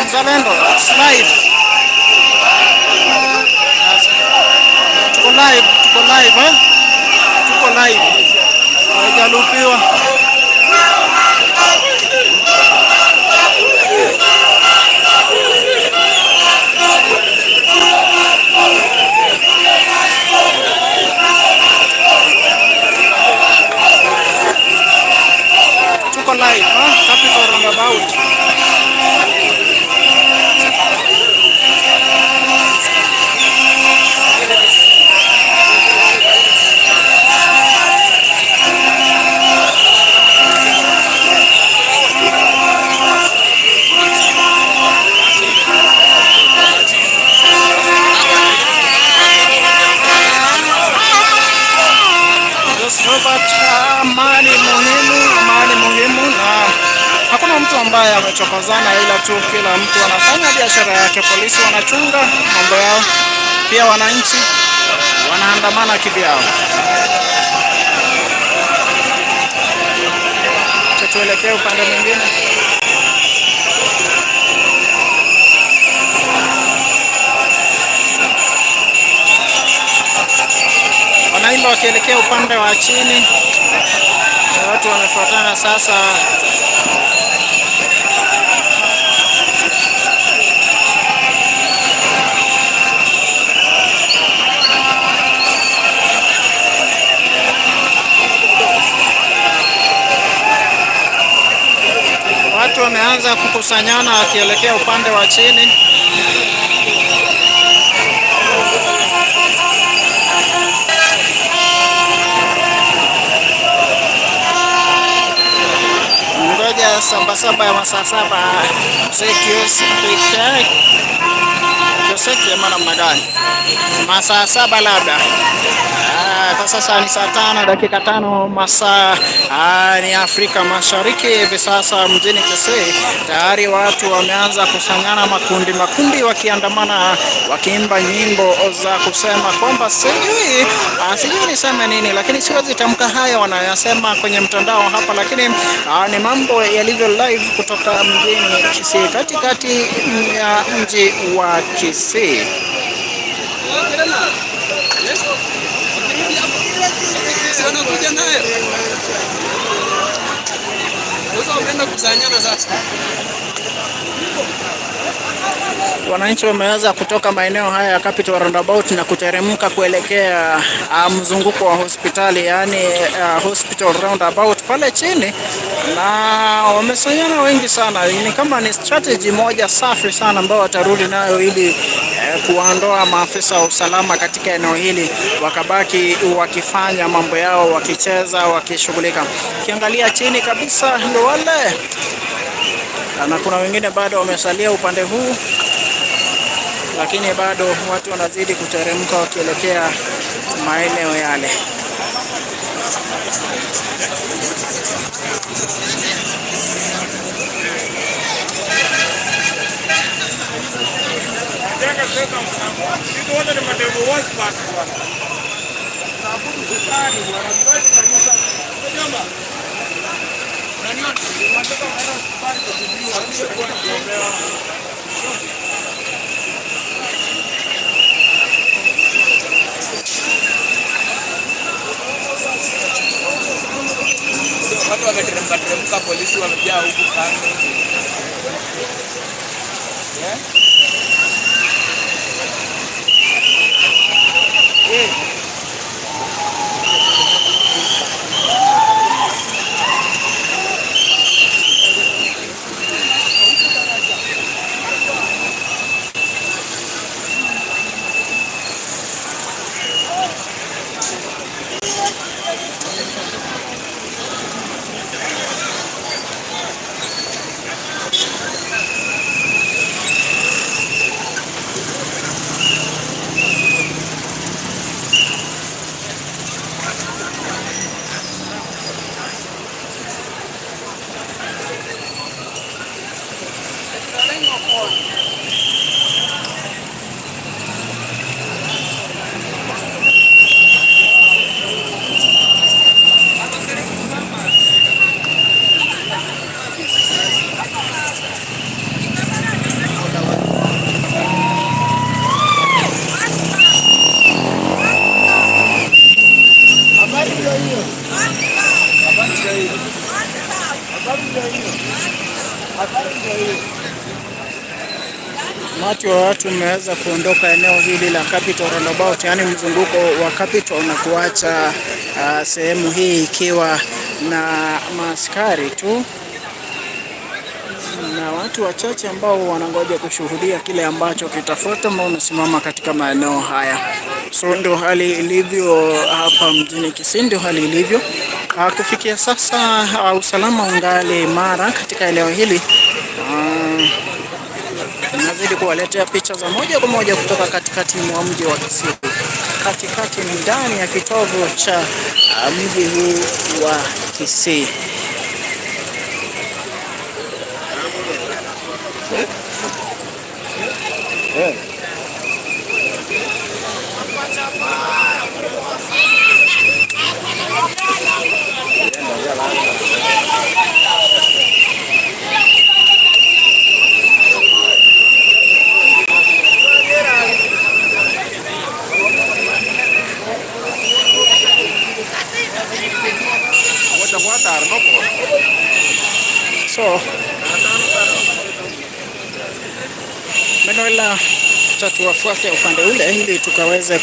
Mzalendo, it's live. Tuko live, eh? Tuko live. Haijalupiwa. Tuko live, Capital Roundabout. Amani muhimu, na hakuna mtu ambaye amechokozana, ila tu kila mtu anafanya biashara yake. Polisi wanachunga mambo yao, pia wananchi wanaandamana kivyao. Tuelekee upande mwingine. Wanaimba wakielekea upande wa chini. Watu wamefuatana sasa. Watu wameanza kukusanyana wakielekea upande wa chini. Ngoja samba ya masaa 7 mzee Kiosi Teseke ama namna gani? Masaa 7 labda. Kwa sasa ni saa 5 dakika 5 masaa ni Afrika Mashariki. Hivi sasa mjini Kisii tayari watu wameanza kusanyana makundi makundi, wakiandamana wakiimba nyimbo za kusema kwamba sijui niseme nini, lakini siwezi tamka haya wanayosema kwenye mtandao hapa, lakini ni mambo yalivyo live kutoka mjini Kisii, katikati ya mji wa Kisii. Wananchi wameweza kutoka maeneo haya ya Capital Roundabout na kuteremka kuelekea mzunguko wa hospitali, yani Hospital Roundabout pale chini, na wamesanyana wengi sana. Ni kama ni strategy moja safi sana ambao watarudi nayo ili kuondoa maafisa wa usalama katika eneo hili, wakabaki wakifanya mambo yao, wakicheza, wakishughulika. Ukiangalia chini kabisa ndio wale, na kuna wengine bado wamesalia upande huu, lakini bado watu wanazidi kuteremka wakielekea maeneo yale. Watu wameteremka, polisi wamejaa huku kando. Umati wa watu umeweza kuondoka eneo hili la Capital Roundabout, yani mzunguko wa Capital, na kuacha sehemu hii ikiwa na maaskari tu na watu wachache ambao wanangoja kushuhudia kile ambacho kitafuata, ambao unasimama katika maeneo haya. So ndio hali ilivyo hapa mjini Kisii, ndio hali ilivyo kufikia sasa. Usalama ungali imara katika eneo hili. Nazidi kuwaletea picha za moja kwa moja kutoka katikati mwa mji wa Kisii, katikati ndani ya kitovu cha mji huu wa Kisii. So Manuela, tuwafuate upande ule ili tukaweze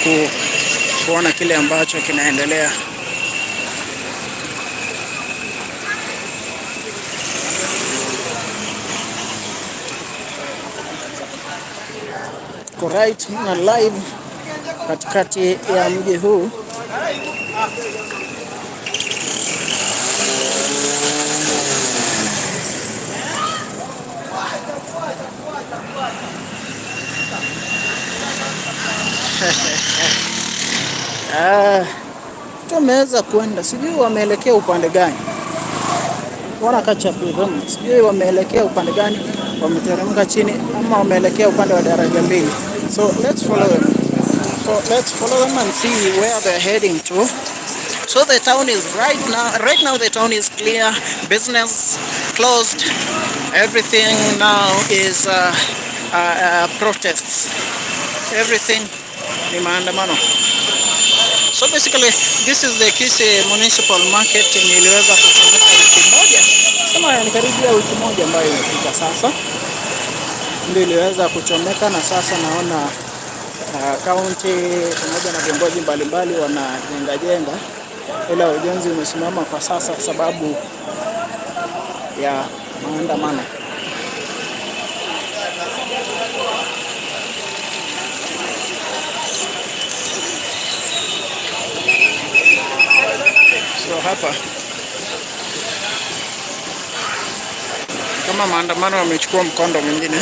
kuona kile ambacho kinaendelea. Right na live katikati ya mji huu. Tumeweza kwenda, sijui wameelekea upande gani. Wana catch up with them. Sijui wameelekea upande gani, wameteremka chini ama wameelekea upande wa daraja mbili. So let's follow them. And see where they're heading to. So the town is right now the town is clear, business closed. Everything now is protests. Everything ni maandamano. So basically this is the Kisii Municipal Market yenye iliweza kuchomeka wiki moja. Sema ni karibia wiki moja ambayo imefika sasa. Ndio iliweza kuchomeka, na sasa naona county pamoja na viongozi mbalimbali wanajenga, ila ujenzi umesimama kwa sasa sababu ya maandamano. So hapa kama maandamano yamechukua mkondo mwingine.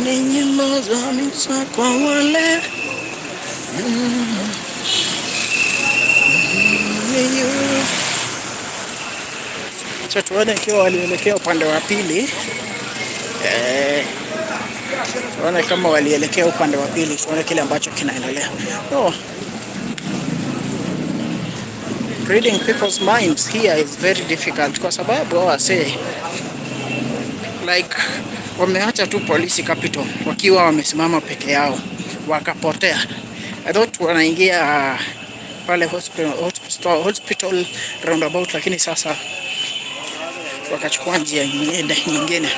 Ni nyimbo za misa kwa wale acha tuone ikiwa walielekea upande wa pili. Tuone kama walielekea upande wa pili, tuone kile ambacho kinaendelea. Reading people's minds here is very difficult kwa sababu like wameacha tu polisi capital wakiwa wamesimama peke yao wakapotea. I thought wanaingia pale hospital roundabout, lakini sasa wakachukua njia nyingine.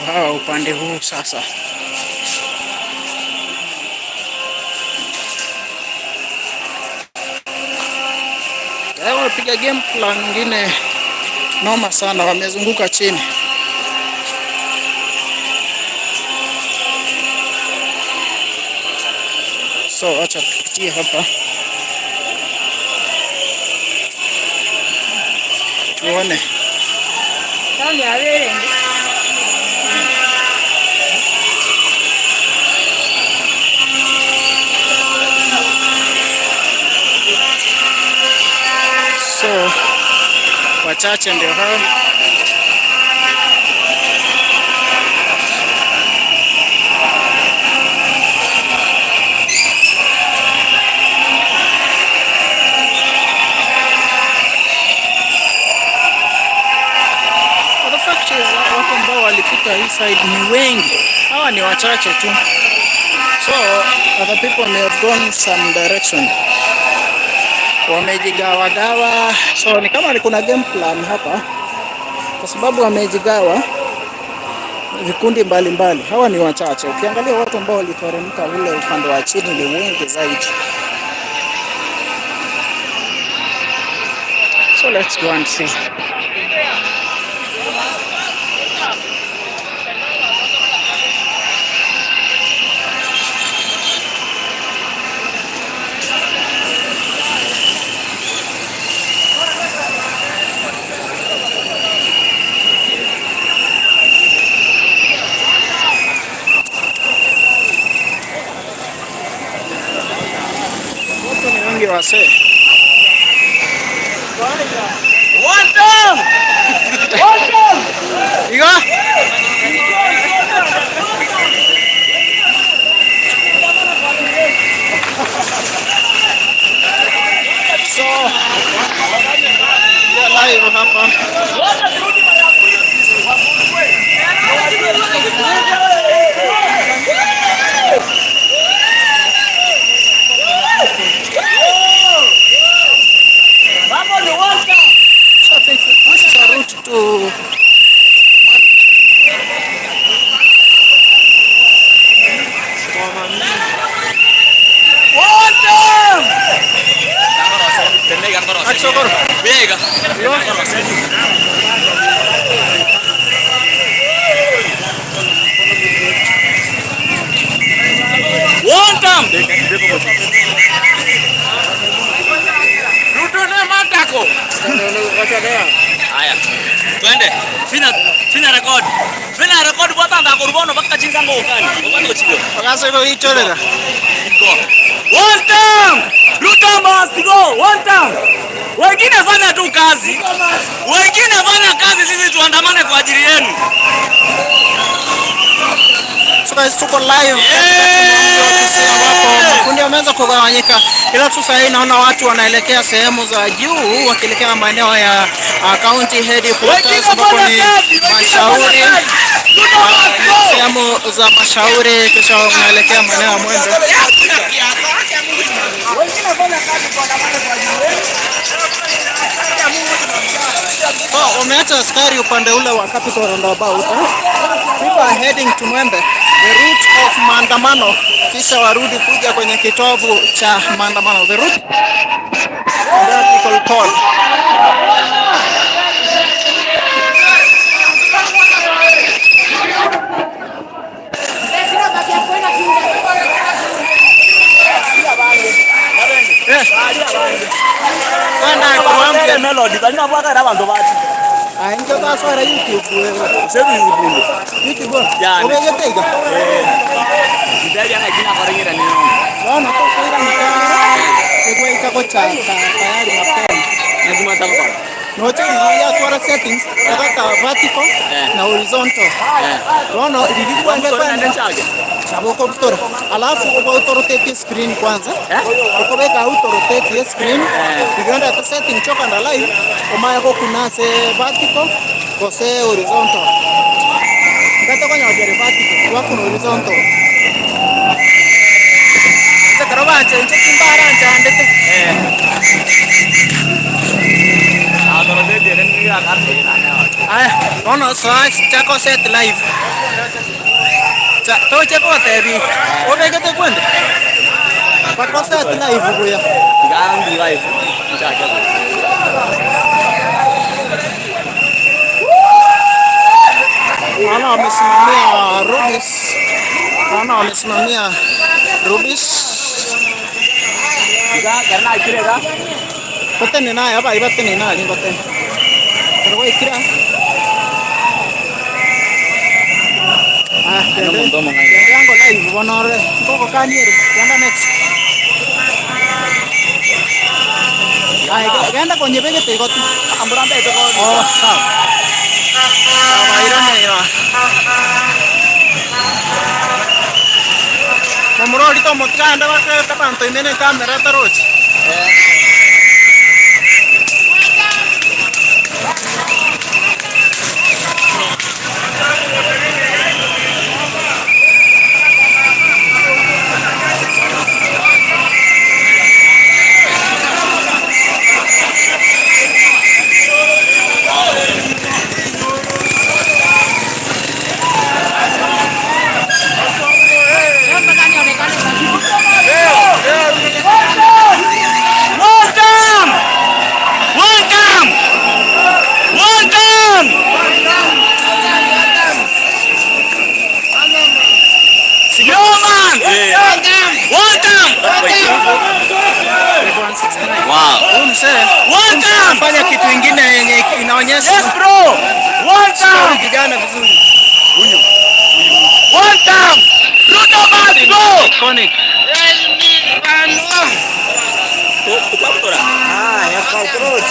Hawa upande huu sasa. Wapiga game plan nyingine noma sana, wamezunguka chini. So acha tupitie hapa tuone. So wachache ndio hao. The fact is watu ambao walipita hii side ni wengi, hawa ni wachache tu. So other people may have gone some direction, wamejigawa. So ni kama kuna game plan hapa, kwa sababu wamejigawa vikundi mbalimbali. Hawa ni wachache, ukiangalia watu ambao waliteremka ule upande wa chini ni wengi zaidi. So let's go and see. Wase. One time! Iga? So, live hapa. One time. Ruto na matako. Haya. Twende. Fina record. Fina record bota ndakurubono mpaka chinza ngokani. Ngokani chigo. Pagaso iko ichorega. Go. One time. Ruto must go. One time. Wengine fanya tu kazi. Wengine fanya kazi, sisi tuandamane kwa ajili yenu. So guys, tuko live ambapo makundi yameanza kugawanyika, ila tu sasa naona watu wanaelekea sehemu za juu wakielekea maeneo ya county headquarters ambapo ni mashauri, sehemu za mashauri, kisha wanaelekea maeneo ya Mwembe. So umeacha askari upande ule wa Capital roundabout. People are heading to Mwembe, the route of maandamano, kisha warudi kuja kwenye kitovu cha maandamano, the route that people call. Melody bali nabwaka abantu bathi Ainjo kaswara YouTube sebi YouTube YouTube yani umegetega ndari anajina koringira nino wana to kuira mkara iko tayari mapema lazima atakapata noche ya kwa settings kaka vertical na horizontal wana ilikuwa ngependa Saboko kutora. Alafu uko rotate screen kwanza. Ukoweka auto rotate screen. Ukienda kwa setting choka na live, umaya ko kuna se vertical ko se horizontal. Ngata kwa nyajere vertical, kwa kuna horizontal. Sasa karoba nje kimbara ndete. rotate ni ya karte na. Aya, ono sasa chako set live. Toche kwa tebi. Obegete kwende. Pakosa atina hivu kuya. Gangi live. Mchaka. Ana amesimamia Rubis. Ana amesimamia Rubis. Karena ikirega. Patene naye hapa ibatene naye patene. Karwa ikira. Yango live bonore koko kanyere kwenda next. Genda kwenye begete iko tu. Amburambe ito ko. Oh, sawa. Abairone ya. Mamuroli to motkanda wakata panto imene kamera tarochi. Fanya kitu kingine yenye inaonyesha kijana vizuri. Huyu. One time. Ruto must go. Iconic. Kupatora. Ya approach.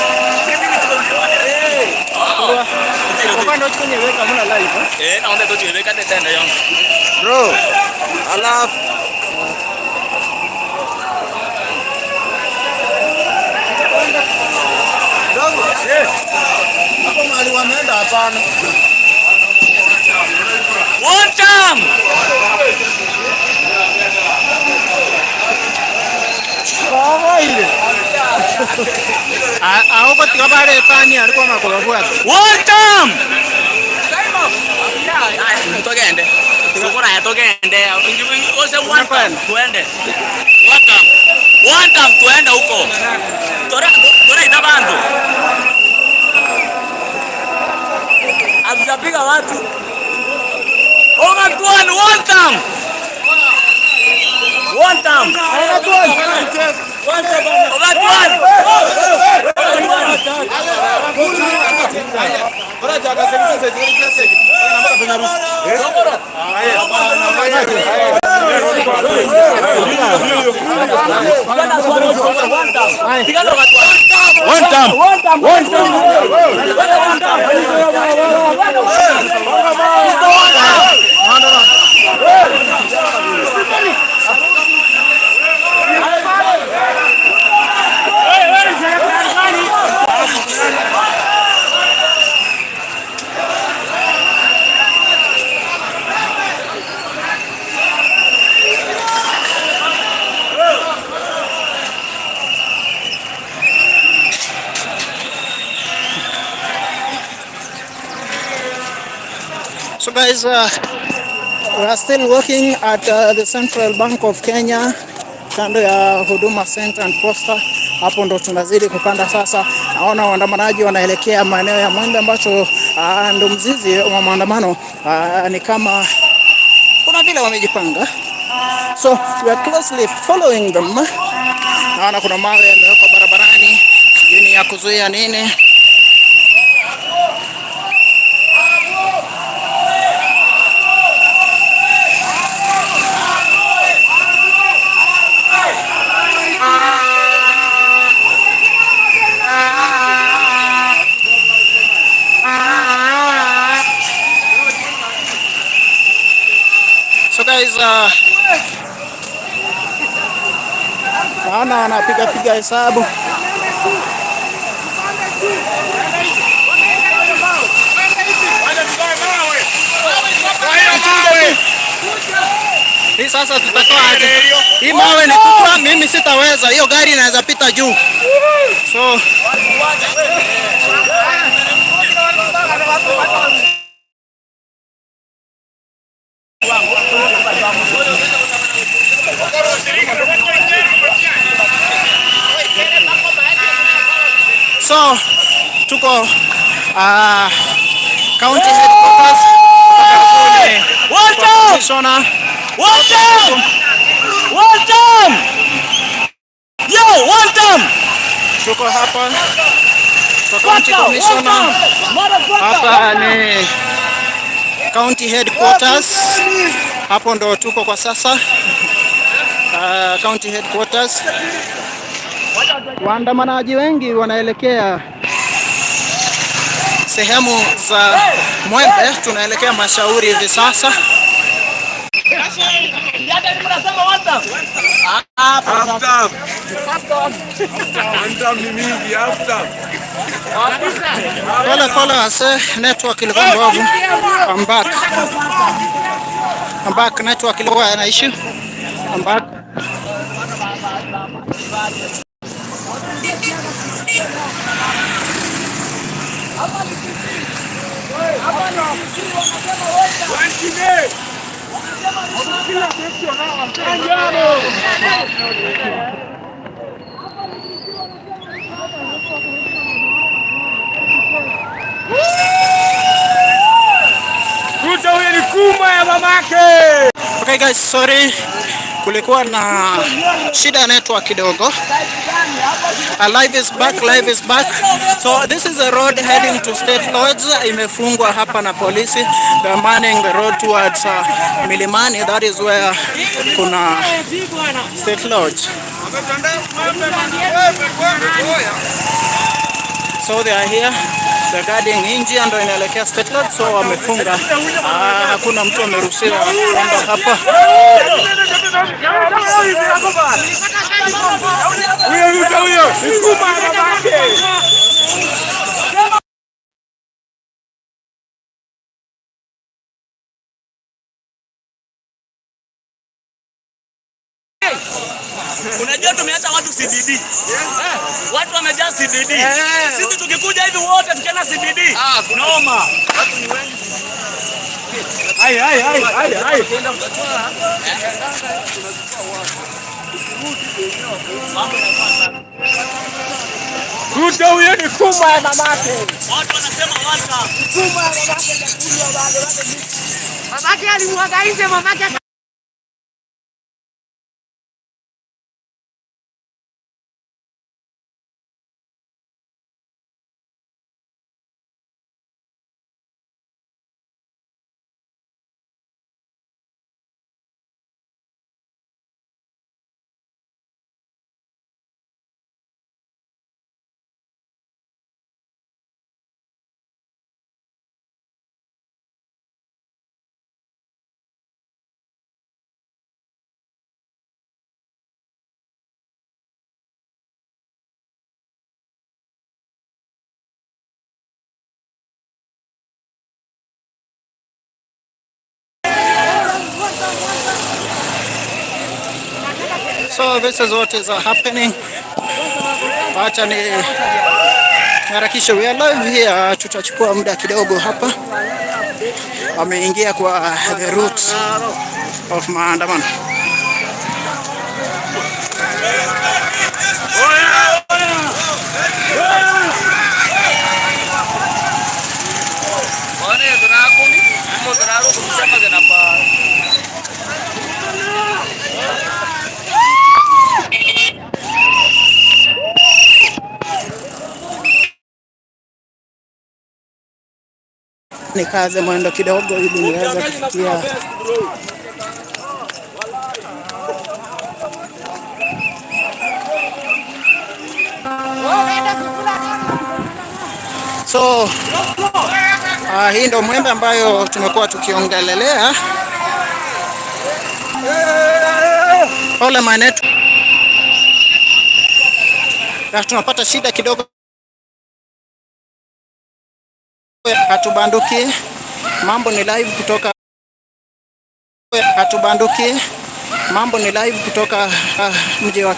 Kwa ndio kwenye weka mna live. Naona tu tuweka tena yangu. Bro. Alafu hapo mahali wameenda hapana. One time. Baba ile. Hapo tikabale pani alikuwa makoga bwana. One time. Togende. Sokora ya togende. Ose one time tuende. One time tuende huko. Tora itabandu. Azapiga watu. One time. One time. So guys, we are still working at the Central Bank of Kenya, kando ya Huduma Center and Posta. Hapo ndo tunazidi kupanda sasa. Naona waandamanaji wanaelekea maeneo ya Mwembe, ambacho ndo mzizi wa maandamano. Ni kama kuna vile wamejipanga, so we are closely following them. Naona kuna mawe yamewekwa barabarani, sijui ni ya kuzuia nini. So guys, naona wanapiga hesabu. Hii sasa tutatoa aje? Hii mawe ni kubwa, mimi sitaweza. Hiyo gari inaweza pita juu. So tuko county headquarters. Tuko hapa kwa county commissioner. Hapa ni county headquarters. Hapo ndo tuko kwa sasa, county headquarters. Waandamanaji wengi wanaelekea sehemu za Mwembe, tunaelekea Mashauri hivi sasa. Pole ase network ilikuwa mbovu. I'm back. Network ilikuwa na issue. I'm back. Okay guys, sorry. Kulikuwa na shida ya network kidogo. Live is back. So this is a road heading to State Lodge. Imefungwa hapa na polisi. They are manning the road towards Milimani. That is where kuna State Lodge. So they are here. The guarding njia ndo inaelekea State Lodge, so wamefunga. Hakuna mtu ameruhusiwa kwenda hapa. Unajua tumeacha watu CBD. Watu wamejaa CBD. Sisi tukikuja hivi wote tukienda CBD. Kunaoma. Watu ni wengi. Hai. Ruto huyo ni kuma ya mamake. Watu wanasema wata. Kuma ya mamake. Mamake alimwaga nje mamake. So this is what is happening. Wacha ni harakisha, we are live here. Tutachukua muda kidogo hapa. Wameingia kwa the route of maandamano. Nikaze mwendo kidogo ili niweze kufikia so hii ndo mwendo ambayo tumekuwa tukiongelelea. Pole manetu, tunapata shida kidogo, hatubanduki. Mambo ni live kutoka mji wa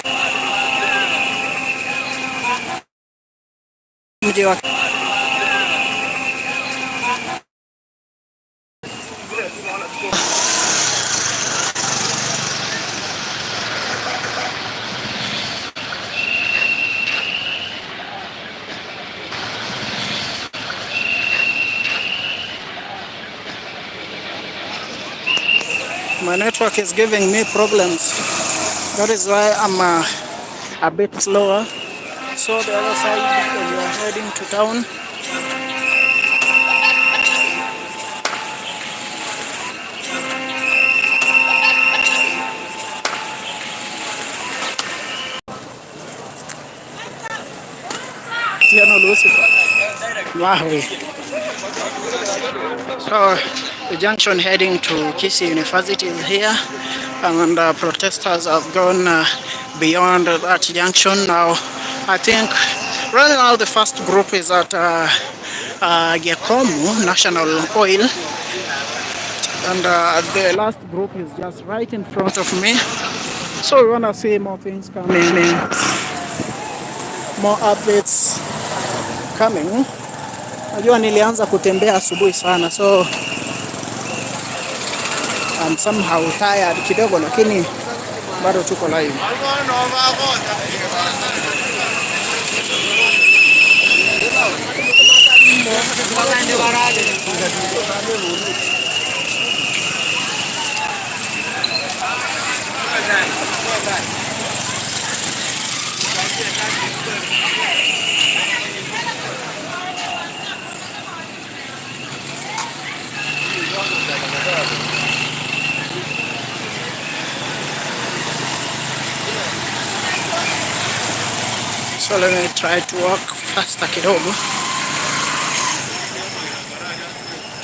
my network is giving me problems. That is why I'm a bit slower. So the other side, when you are heading to town, so the junction heading to Kisii University is here, and protesters have gone beyond that junction. Now I think right now the first group is at Gyakomu National Oil, and the last group is just right in front of me. So we want to see more things coming in, more updates coming. Najua nilianza kutembea asubuhi sana, so I'm somehow tired kidogo, lakini bado tuko live. So let me try to walk faster kidogo,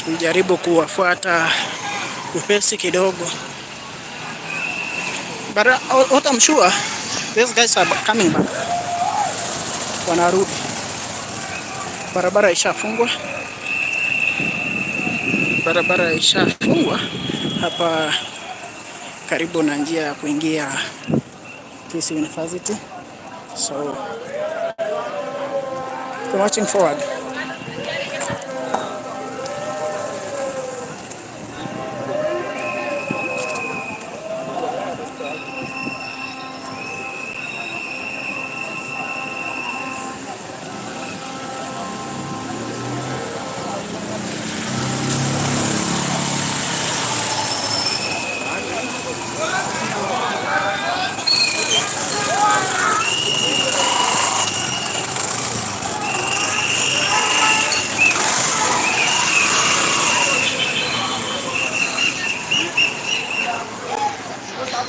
nijaribu kuwafuata upesi kidogo. But what I'm sure, these guys are coming back. Wanarudi. Barabara ishafungwa. Hapa karibu na njia ya kuingia Kisii University. So we're marching forward.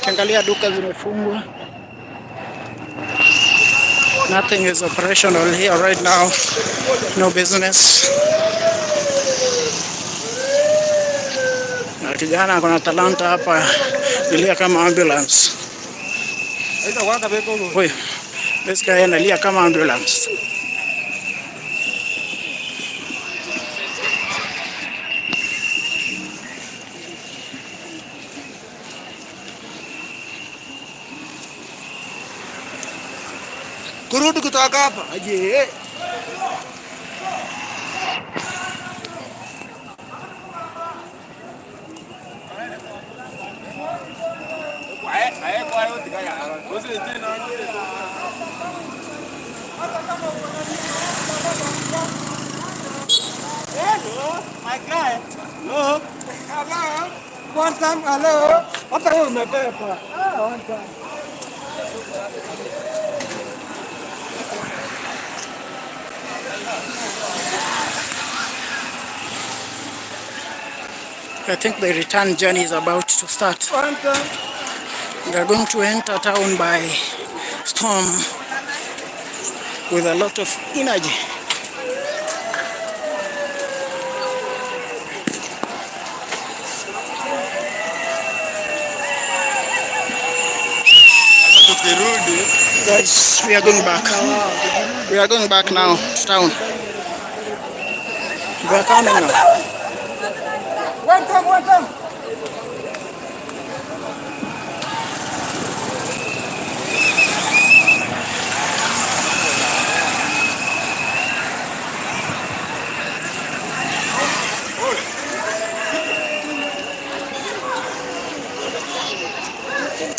Angalia duka zimefungwa. Nothing is operational here right now. No business. Na kijana kuna talanta hapa, nilia kama ambulance. Wait, this guy analia kama ambulance. kurudi kutoka hapa. Aje. Hello, my guy. Hello. Hello. One time, hello. Hata wewe umepepa. One time. I think the return journey is about to start. One time. They are going to enter town by storm with a lot of energy. Guys, we are going back. We are going back now to town. We are coming now. Welcome, welcome.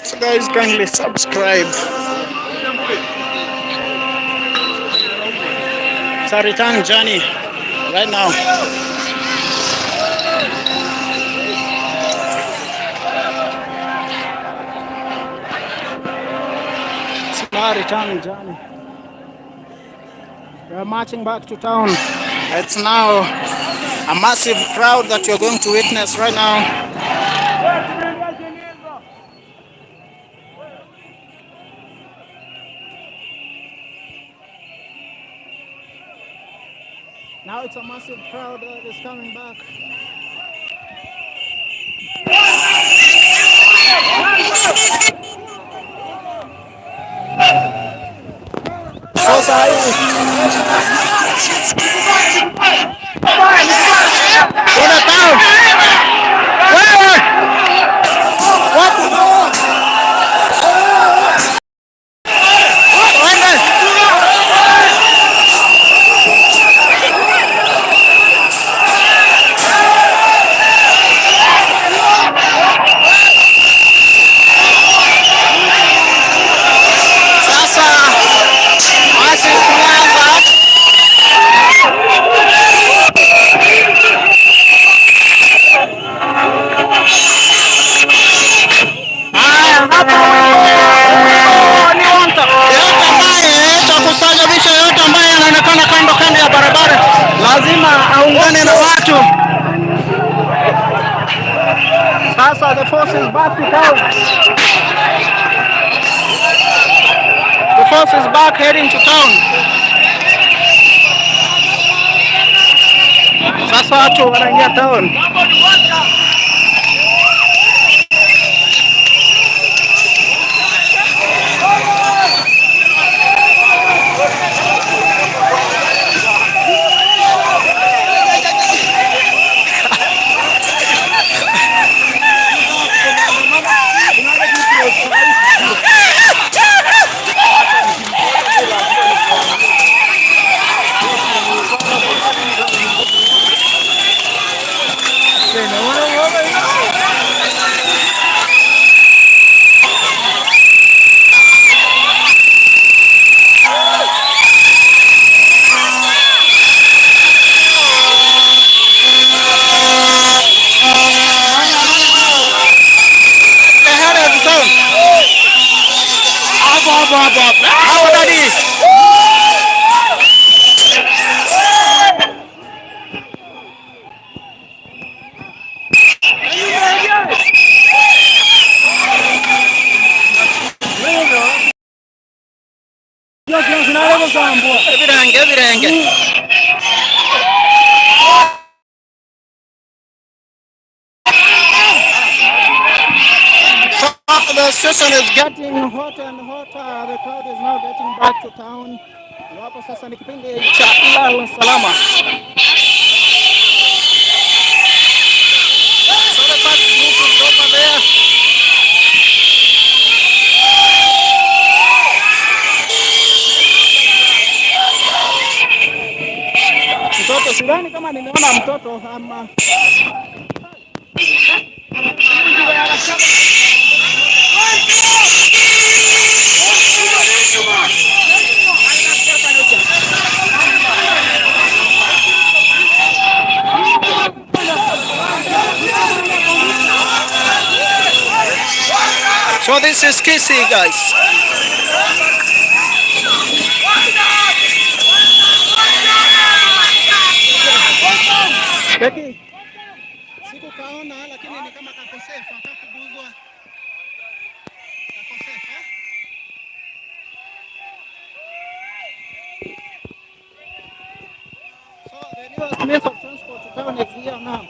So guys, kindly subscribe. It's a return journey right now. It's a return journey. We are marching back to town. It's now a massive crowd that you're going to witness right now. Now it's a massive crowd that is coming back. Sasa hivi kuna town. Wewe watu lazima aungane na watu. Sasa the force is back to town. The force is back heading to town. Sasa watu wanaingia town. Hawa tadi. Virenge. The station is getting hotter and hotter. The crowd is now getting back to town. Hapo sasa ni kipindi cha lala salama. So the first group is over there. Sidhani kama nimeona mtoto ama So this is Kisii, guys. Beki. Siku kaona lakini ni kama kakosefa, kakuguzwa. Kakosefa. So the newest means of transport to town is here now.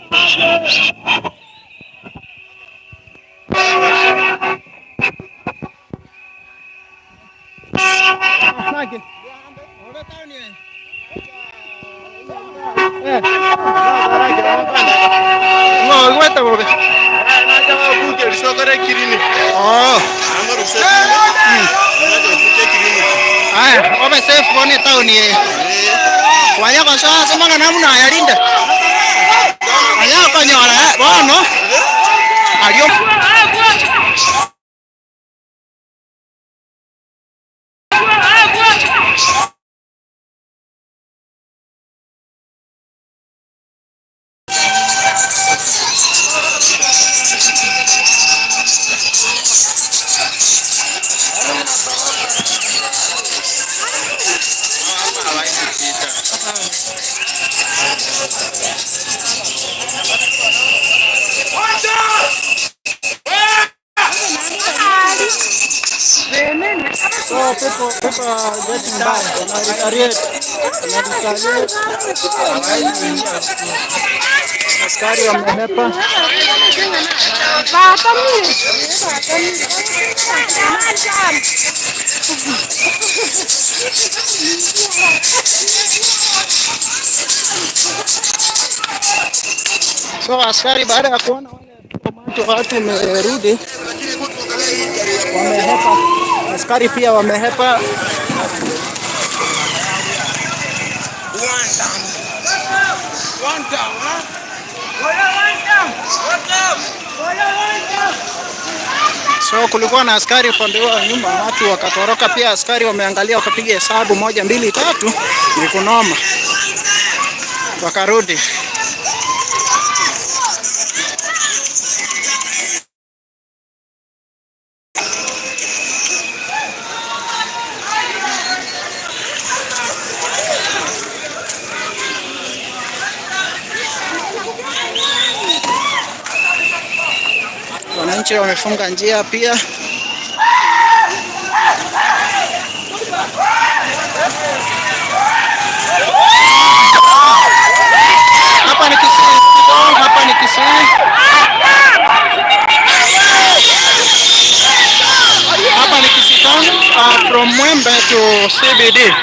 Nage. Ora town ye. No, wait a moment. Oh. Aya, wamesafe kone town ye. Wanya kwa sasa manga namna yalinda. Aya kwa nyola, bono. Aliyo. So people are getting back. Askari wamehepa. So askari baada ya kuona watu wamerudi wamehepa. Askari pia wamehepa. So kulikuwa na askari upande wa nyuma, watu wakatoroka pia. Askari wameangalia wakapiga hesabu 1 2 3 ni kunoma, wakarudi. Wananchi wamefunga njia pia. Hapa ni Kisii, hapa ni Kisii. Hapa ni Kisii town, from Mwembe to CBD.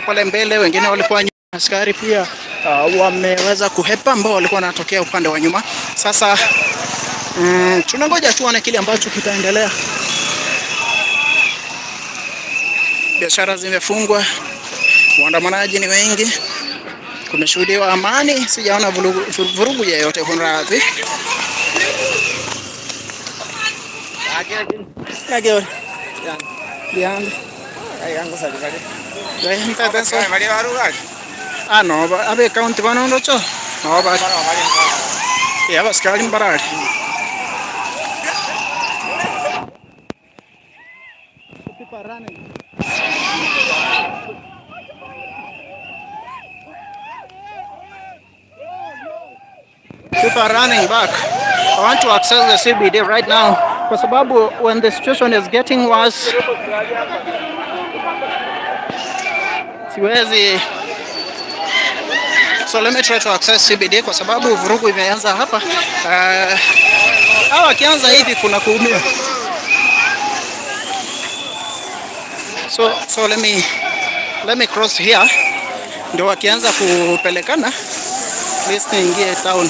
Pale mbele wengine walikuwa nyuma. Askari pia wameweza kuhepa ambao walikuwa wanatokea upande wa nyuma. Sasa tunangoja tuone kile ambacho kitaendelea. Biashara zimefungwa, waandamanaji ni wengi, kumeshuhudiwa amani, sijaona vurugu yoyote. Hunradhi. Ah no, abe kaunti bano ndo cho. No ba. Ya bas kalim barat. people are running back. I want to access the CBD right now kwa sababu when the situation is getting worse siwezi. So let me try to access CBD kwa sababu vurugu imeanza hapa. Hawa kianza hivi kuna kuumia. So let me cross here. Ndio wakianza kupelekana please niingie town.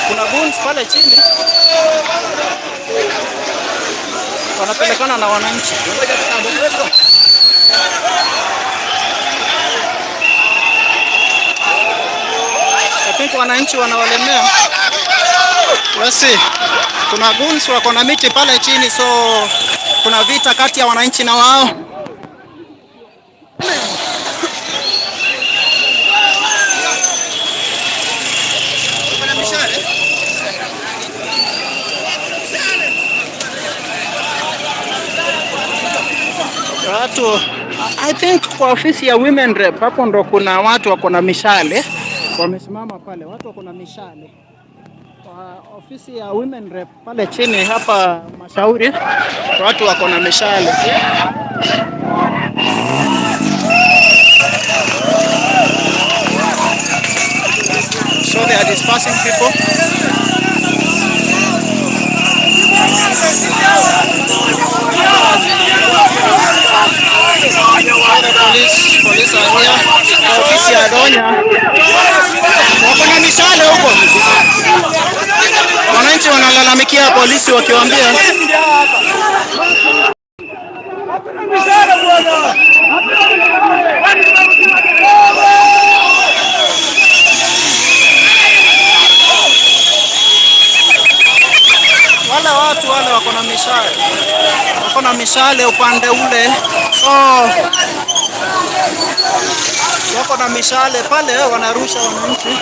Kuna goons pale chini wanapelekana na wananchi. I think wananchi wanawalemea. Basi kuna goons wako na miti pale chini, so kuna vita kati ya wananchi na wao. Watu, I think kwa ofisi ya women rep hapo ndo kuna watu wako na mishale wamesimama pale, watu wako na mishale. Kwa ofisi ya women rep pale chini hapa Mashauri watu wako na mishale. So they are dispersing people. Police are here. Ofisi ya Donya wako na mishale huko. Wananchi wanalalamikia polisi wakiwaambia wale watu wale wako na mishale. Wako na mishale upande ule. So wako na mishale pale wanarusha wananchi.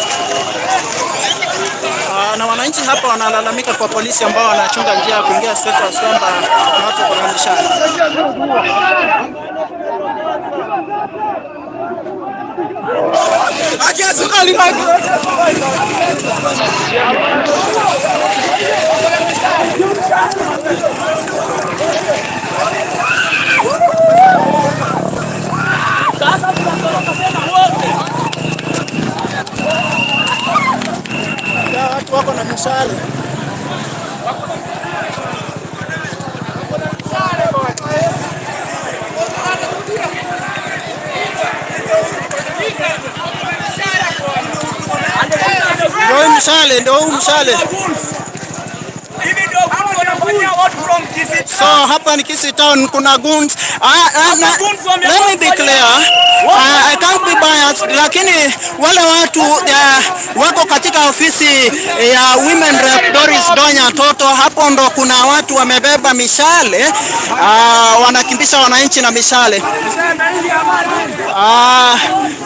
Na wananchi hapa wanalalamika kwa polisi ambao wanachunga njia ya kuingia State House kwamba watu wako na mishale. Sasa tunatoroka tena wote. Watu wako na mishale. Ndio mshale. So hapa ni Kisii Town, kuna goons. Let me be clear. I can't be biased, lakini wale watu wako katika ofisi ya women rep Doris Donya Toto. Hapo ndo kuna watu wamebeba mishale, wanakimbisha wananchi na mishale.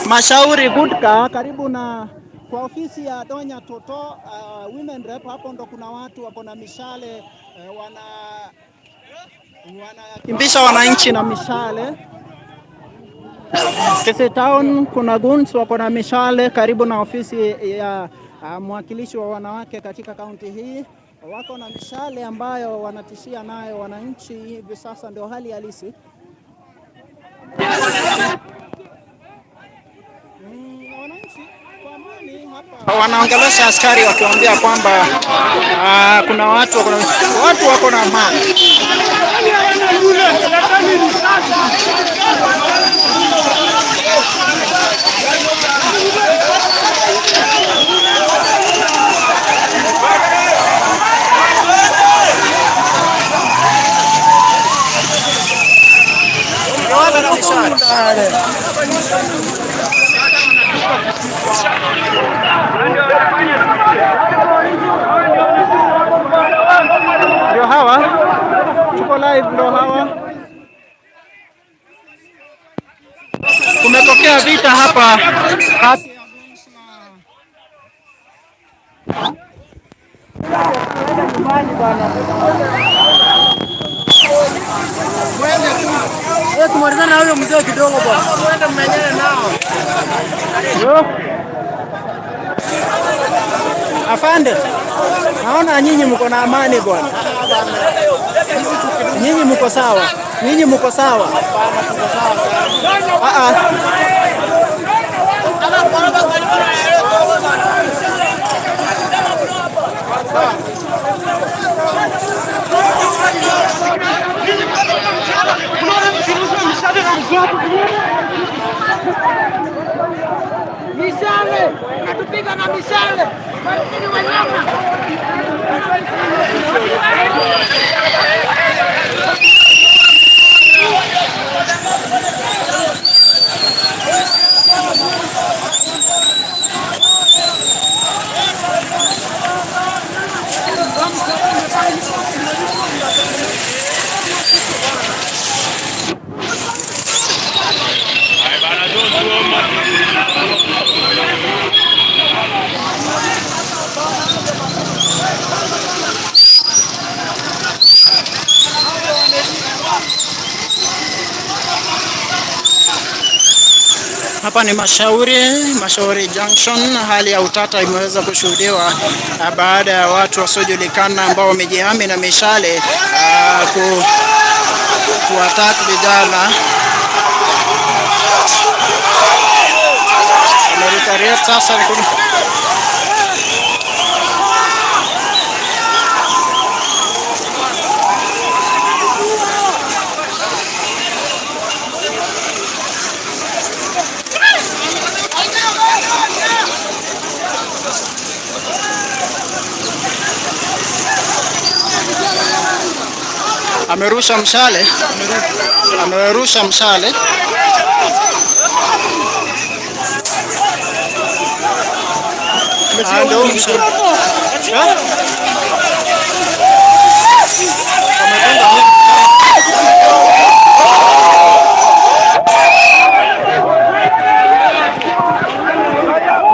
Mashauri Goodka karibu na kwa ofisi ya Donya Toto women rep. Hapo ndo kuna watu wako na mishale, wanakimbisha wananchi na mishale. Kisii Town kuna goons wako na mishale karibu na ofisi ya mwakilishi wa wanawake katika kaunti hii. Wako na mishale ambayo wanatishia nayo wananchi. Hivi sasa ndio hali halisi. Wananchi kwa amani hapa wanaongelesha askari wakiwaambia kwamba kuna watu wako na amani. Ndio hawa tuko live, ndio hawa. Kumetokea vita hapa kati ya Kumalizana na huyo mzee kidogo bwana. Muende mmenyane nao. Afande, naona nyinyi mko na amani bwana. Nyinyi mko sawa. Nyinyi mko sawa. Mishale, natupiga na mishale. Ni wanyama. Hapa ni Mashauri Junction. Hali ya utata imeweza kushuhudiwa baada ya watu wasiojulikana ambao wamejihami na mishale kuattack vijana. Sasa amerusha mshale.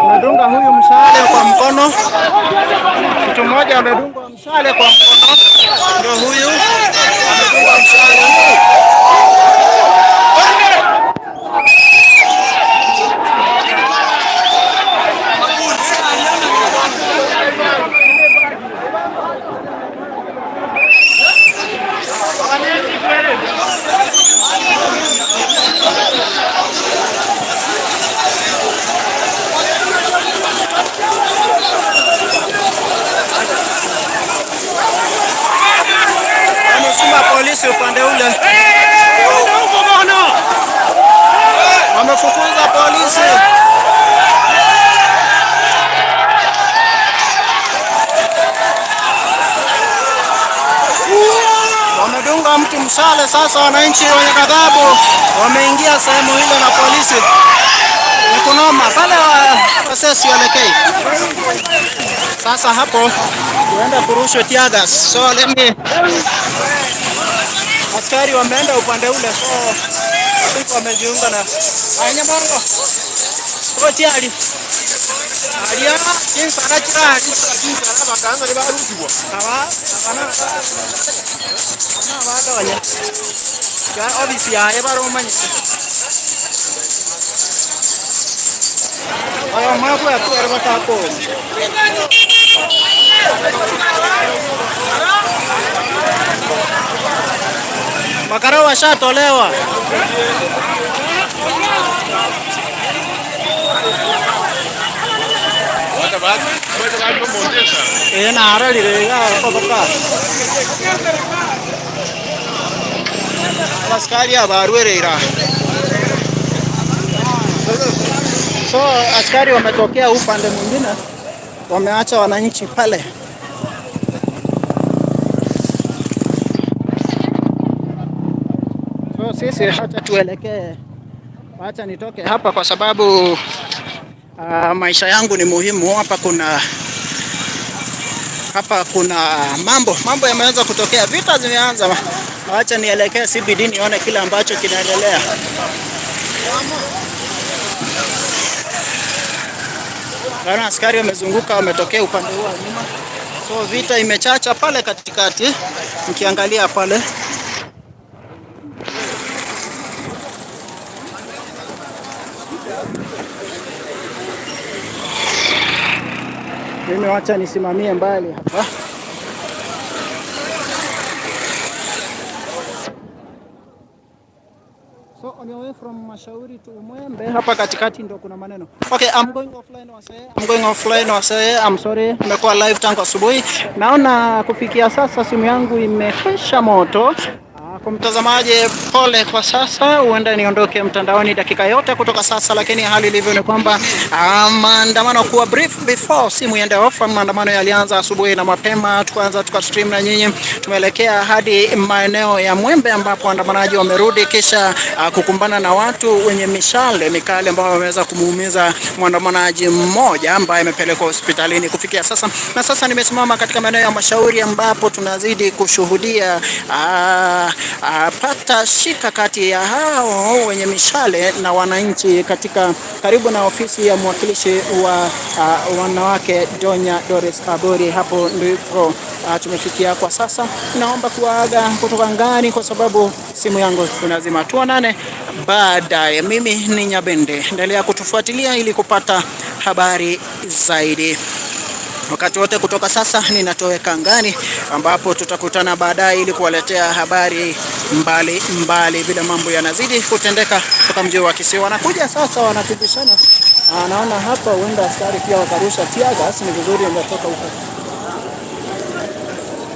Amedunga huyu mshale kwa mkono. Mtu mmoja amedunga mshale kwa mkono. Ndio huyu amedunga mshale. Polisi upande ule wamefukuza polisi. Wamedunga mtu mshale. Sasa wananchi wenye ghadhabu wameingia sehemu hilo na polisi. Ni kunoma pale wasielekei. Sasa hapo tuenda kurushwa tear gas. So let me askari wameenda upande ule, so wamejiunga na Nyamongo. Tiari alia since anachirani abaganga ni barushiwa abana abagabanya ya obisi yaye baromanye ayo mabu ya kwera batako makara washatolewa. Askari abarwerera. So askari wametokea upande mwingine, wameacha wananchi pale. So sisi hata tuelekee, acha nitoke hapa kwa sababu maisha yangu ni muhimu. Hapa kuna mambo yameanza kutokea, vita zimeanza. Acha nielekee CBD nione kile ambacho kinaendelea. Kana askari wamezunguka, wametokea upande huu nyuma. So vita imechacha pale katikati. Mkiangalia pale Mimi wacha nisimamie mbali hapa. So on your way from Mashauri to Mwembe, hapa katikati ndo kuna maneno. Okay, I'm going offline wasee. I'm sorry. Nimekuwa live tangu asubuhi. Naona kufikia sasa simu yangu imekwisha moto. Kwa mtazamaji, pole kwa sasa, huenda niondoke mtandaoni dakika yote kutoka sasa, lakini hali ilivyo ni kwamba maandamano kuwa brief before simu iende off. Maandamano yalianza asubuhi na mapema, tukaanza tukastream na nyinyi, tumeelekea hadi maeneo ya Mwembe ambapo waandamanaji wamerudi kisha kukumbana na watu wenye mikali ambao wameweza kumuumiza mwandamanaji mmoja ambaye amepelekwa hospitalini kufikia sasa. Na sasa nimesimama katika maeneo ya Mashauri ambapo tunazidi kushuhudia pata shika kati ya hao wenye mishale na wananchi katika karibu na ofisi ya mwakilishi wa wanawake Donya Doris Abori. Hapo ndipo tumefikia kwa sasa. Naomba kuaga kutoka ngani kwa sababu simu yangu tunazima. Tuonane baadaye. Mimi ni Nyabende, endelea kutufuatilia ili kupata habari zaidi. Wakati wote kutoka sasa ninatoweka ngani ambapo tutakutana baadaye ili kuwaletea habari mbali vile mambo yanazidi kutendeka kutoka mji wa Kisii. Wanakuja sasa wanatibishana. Naona hapa huenda askari pia wakarusha tear gas, ni vizuri umetoka huko.